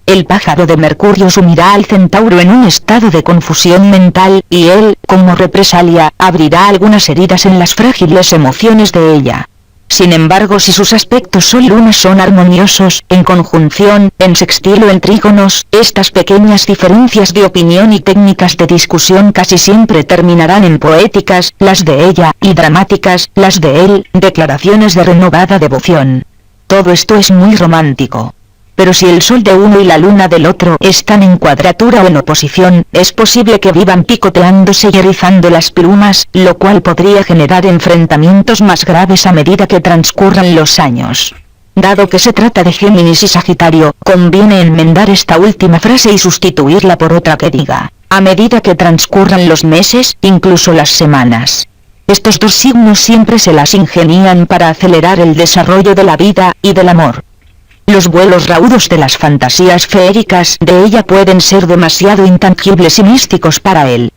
El pájaro de Mercurio sumirá al centauro en un estado de confusión mental, y él, como represalia, abrirá algunas heridas en las frágiles emociones de ella. Sin embargo, si sus aspectos sol-luna son armoniosos, en conjunción, en sextil o en trígonos, estas pequeñas diferencias de opinión y técnicas de discusión casi siempre terminarán en poéticas, las de ella, y dramáticas, las de él, declaraciones de renovada devoción. Todo esto es muy romántico. Pero si el sol de uno y la luna del otro están en cuadratura o en oposición, es posible que vivan picoteándose y erizando las plumas, lo cual podría generar enfrentamientos más graves a medida que transcurran los años. Dado que se trata de Géminis y Sagitario, conviene enmendar esta última frase y sustituirla por otra que diga, a medida que transcurran los meses, incluso las semanas. Estos dos signos siempre se las ingenian para acelerar el desarrollo de la vida y del amor. Los vuelos raudos de las fantasías feéricas de ella pueden ser demasiado intangibles y místicos para él.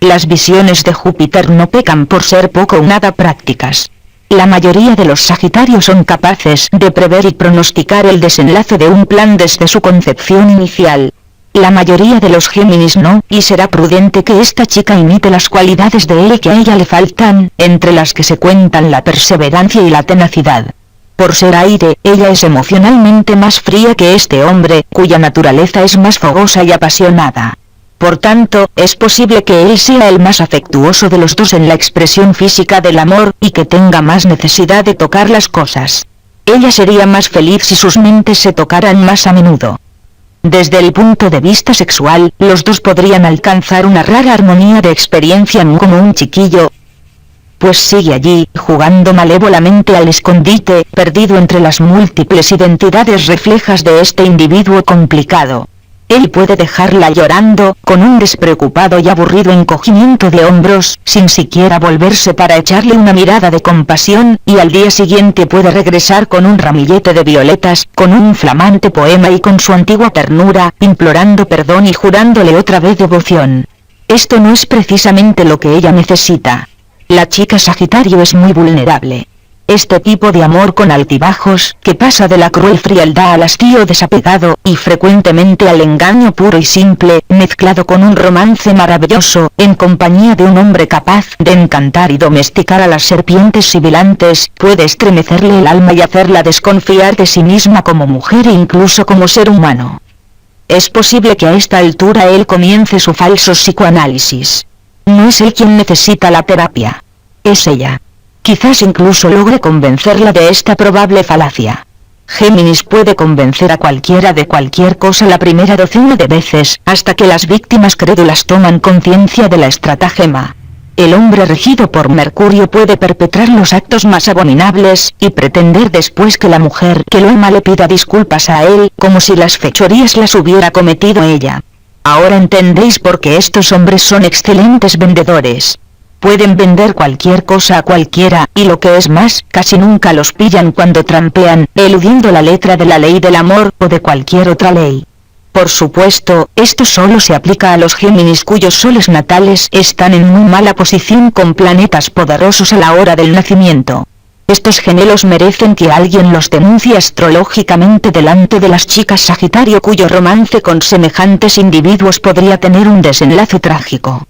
Las visiones de Júpiter no pecan por ser poco o nada prácticas. La mayoría de los Sagitarios son capaces de prever y pronosticar el desenlace de un plan desde su concepción inicial. La mayoría de los Géminis no, y será prudente que esta chica imite las cualidades de él que a ella le faltan, entre las que se cuentan la perseverancia y la tenacidad. Por ser aire, ella es emocionalmente más fría que este hombre, cuya naturaleza es más fogosa y apasionada. Por tanto, es posible que él sea el más afectuoso de los dos en la expresión física del amor, y que tenga más necesidad de tocar las cosas. Ella sería más feliz si sus mentes se tocaran más a menudo. Desde el punto de vista sexual, los dos podrían alcanzar una rara armonía de experiencia como un chiquillo, pues sigue allí, jugando malévolamente al escondite, perdido entre las múltiples identidades reflejas de este individuo complicado. Él puede dejarla llorando, con un despreocupado y aburrido encogimiento de hombros, sin siquiera volverse para echarle una mirada de compasión, y al día siguiente puede regresar con un ramillete de violetas, con un flamante poema y con su antigua ternura, implorando perdón y jurándole otra vez devoción. Esto no es precisamente lo que ella necesita. La chica Sagitario es muy vulnerable. Este tipo de amor con altibajos, que pasa de la cruel frialdad al hastío desapegado, y frecuentemente al engaño puro y simple, mezclado con un romance maravilloso, en compañía de un hombre capaz de encantar y domesticar a las serpientes sibilantes, puede estremecerle el alma y hacerla desconfiar de sí misma como mujer e incluso como ser humano. Es posible que a esta altura él comience su falso psicoanálisis. No es él quien necesita la terapia. Es ella. Quizás incluso logre convencerla de esta probable falacia. Géminis puede convencer a cualquiera de cualquier cosa la primera docena de veces, hasta que las víctimas crédulas toman conciencia de la estratagema. El hombre regido por Mercurio puede perpetrar los actos más abominables, y pretender después que la mujer que lo ama le pida disculpas a él, como si las fechorías las hubiera cometido ella. Ahora entendéis por qué estos hombres son excelentes vendedores. Pueden vender cualquier cosa a cualquiera, y lo que es más, casi nunca los pillan cuando trampean, eludiendo la letra de la ley del amor, o de cualquier otra ley. Por supuesto, esto solo se aplica a los Géminis cuyos soles natales están en muy mala posición con planetas poderosos a la hora del nacimiento. Estos gemelos merecen que alguien los denuncie astrológicamente delante de las chicas Sagitario cuyo romance con semejantes individuos podría tener un desenlace trágico.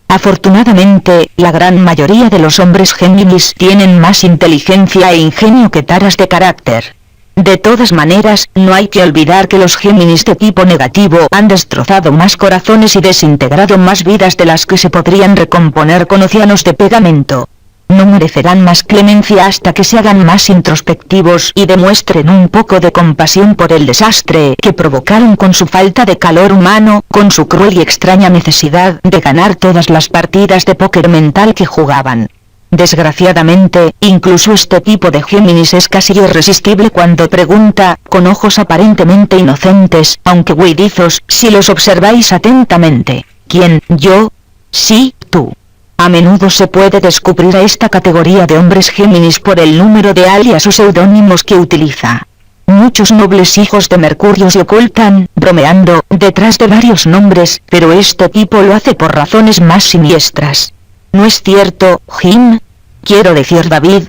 Afortunadamente, la gran mayoría de los hombres Géminis tienen más inteligencia e ingenio que taras de carácter. De todas maneras, no hay que olvidar que los Géminis de tipo negativo han destrozado más corazones y desintegrado más vidas de las que se podrían recomponer con océanos de pegamento. No merecerán más clemencia hasta que se hagan más introspectivos y demuestren un poco de compasión por el desastre que provocaron con su falta de calor humano, con su cruel y extraña necesidad de ganar todas las partidas de póker mental que jugaban. Desgraciadamente, incluso este tipo de Géminis es casi irresistible cuando pregunta, con ojos aparentemente inocentes, aunque huidizos, si los observáis atentamente. ¿Quién? ¿Yo? Sí, tú. A menudo se puede descubrir a esta categoría de hombres Géminis por el número de alias o seudónimos que utiliza. Muchos nobles hijos de Mercurio se ocultan, bromeando, detrás de varios nombres, pero este tipo lo hace por razones más siniestras. ¿No es cierto, Jim? Quiero decir David.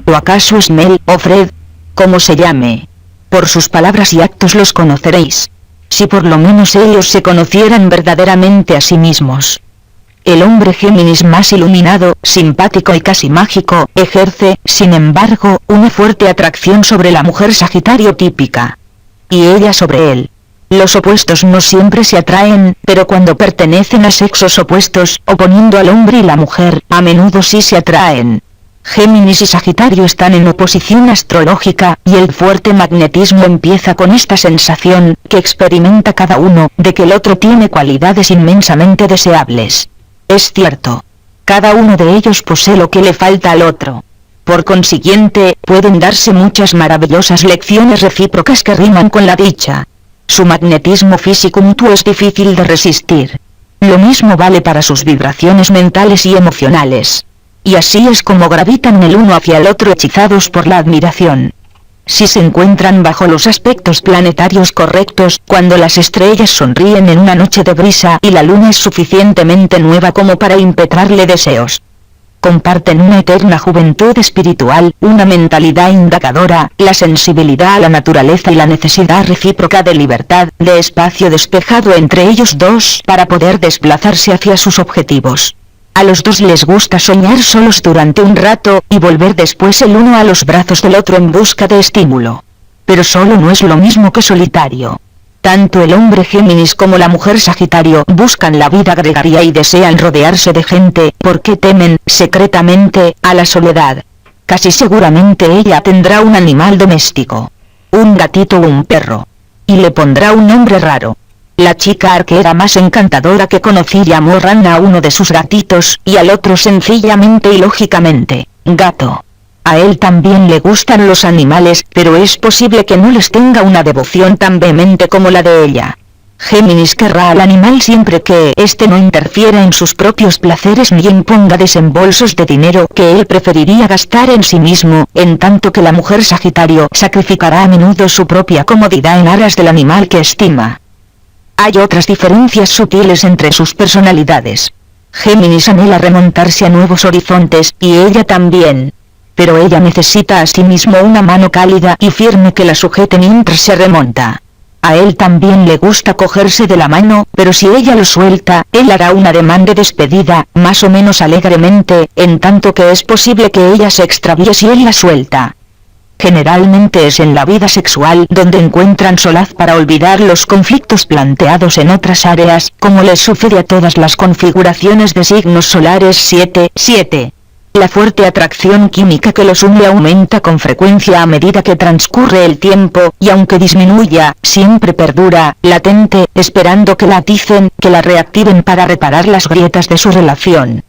¿O acaso Snell o Fred? Como se llame. Por sus palabras y actos los conoceréis. Si por lo menos ellos se conocieran verdaderamente a sí mismos. El hombre Géminis más iluminado, simpático y casi mágico, ejerce, sin embargo, una fuerte atracción sobre la mujer Sagitario típica. Y ella sobre él. Los opuestos no siempre se atraen, pero cuando pertenecen a sexos opuestos, oponiendo al hombre y la mujer, a menudo sí se atraen. Géminis y Sagitario están en oposición astrológica, y el fuerte magnetismo empieza con esta sensación, que experimenta cada uno, de que el otro tiene cualidades inmensamente deseables. Es cierto. Cada uno de ellos posee lo que le falta al otro. Por consiguiente, pueden darse muchas maravillosas lecciones recíprocas que riman con la dicha. Su magnetismo físico mutuo es difícil de resistir. Lo mismo vale para sus vibraciones mentales y emocionales. Y así es como gravitan el uno hacia el otro hechizados por la admiración. Si se encuentran bajo los aspectos planetarios correctos, cuando las estrellas sonríen en una noche de brisa y la luna es suficientemente nueva como para impetrarle deseos. Comparten una eterna juventud espiritual, una mentalidad indagadora, la sensibilidad a la naturaleza y la necesidad recíproca de libertad, de espacio despejado entre ellos dos para poder desplazarse hacia sus objetivos. A los dos les gusta soñar solos durante un rato, y volver después el uno a los brazos del otro en busca de estímulo. Pero solo no es lo mismo que solitario. Tanto el hombre Géminis como la mujer Sagitario buscan la vida gregaria y desean rodearse de gente, porque temen, secretamente, a la soledad. Casi seguramente ella tendrá un animal doméstico. Un gatito o un perro. Y le pondrá un nombre raro. La chica arquera más encantadora que conocí llamó Rana a uno de sus gatitos, y al otro sencillamente y lógicamente, Gato. A él también le gustan los animales, pero es posible que no les tenga una devoción tan vehemente como la de ella. Géminis querrá al animal siempre que éste no interfiera en sus propios placeres ni imponga desembolsos de dinero que él preferiría gastar en sí mismo, en tanto que la mujer Sagitario sacrificará a menudo su propia comodidad en aras del animal que estima. Hay otras diferencias sutiles entre sus personalidades. Géminis anhela remontarse a nuevos horizontes, y ella también. Pero ella necesita asimismo una mano cálida y firme que la sujete mientras se remonta. A él también le gusta cogerse de la mano, pero si ella lo suelta, él hará un ademán de despedida, más o menos alegremente, en tanto que es posible que ella se extravíe si él la suelta. Generalmente es en la vida sexual donde encuentran solaz para olvidar los conflictos planteados en otras áreas, como les sucede a todas las configuraciones de signos solares 7. La fuerte atracción química que los une aumenta con frecuencia a medida que transcurre el tiempo, y aunque disminuya, siempre perdura, latente, esperando que la aticen, que la reactiven para reparar las grietas de su relación.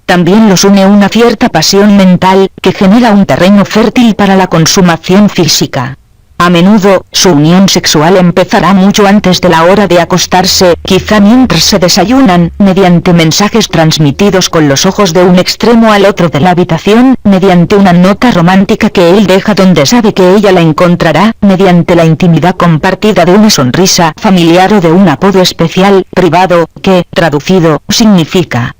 También los une una cierta pasión mental, que genera un terreno fértil para la consumación física. A menudo, su unión sexual empezará mucho antes de la hora de acostarse, quizá mientras se desayunan, mediante mensajes transmitidos con los ojos de un extremo al otro de la habitación, mediante una nota romántica que él deja donde sabe que ella la encontrará, mediante la intimidad compartida de una sonrisa familiar o de un apodo especial, privado, que, traducido, significa: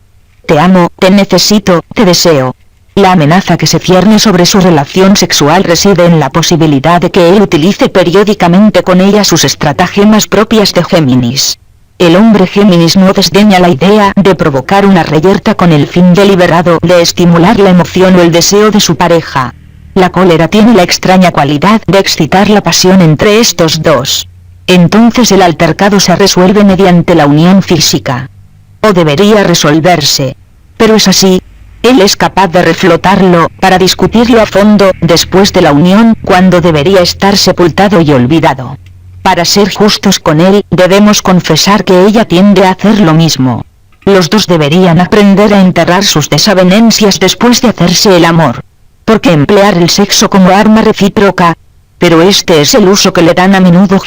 te amo, te necesito, te deseo. La amenaza que se cierne sobre su relación sexual reside en la posibilidad de que él utilice periódicamente con ella sus estratagemas propias de Géminis. El hombre Géminis no desdeña la idea de provocar una reyerta con el fin deliberado de estimular la emoción o el deseo de su pareja. La cólera tiene la extraña cualidad de excitar la pasión entre estos dos. Entonces el altercado se resuelve mediante la unión física. O debería resolverse. Pero es así. Él es capaz de reflotarlo, para discutirlo a fondo, después de la unión, cuando debería estar sepultado y olvidado. Para ser justos con él, debemos confesar que ella tiende a hacer lo mismo. Los dos deberían aprender a enterrar sus desavenencias después de hacerse el amor. Porque emplear el sexo como arma recíproca, pero este es el uso que le dan a menudo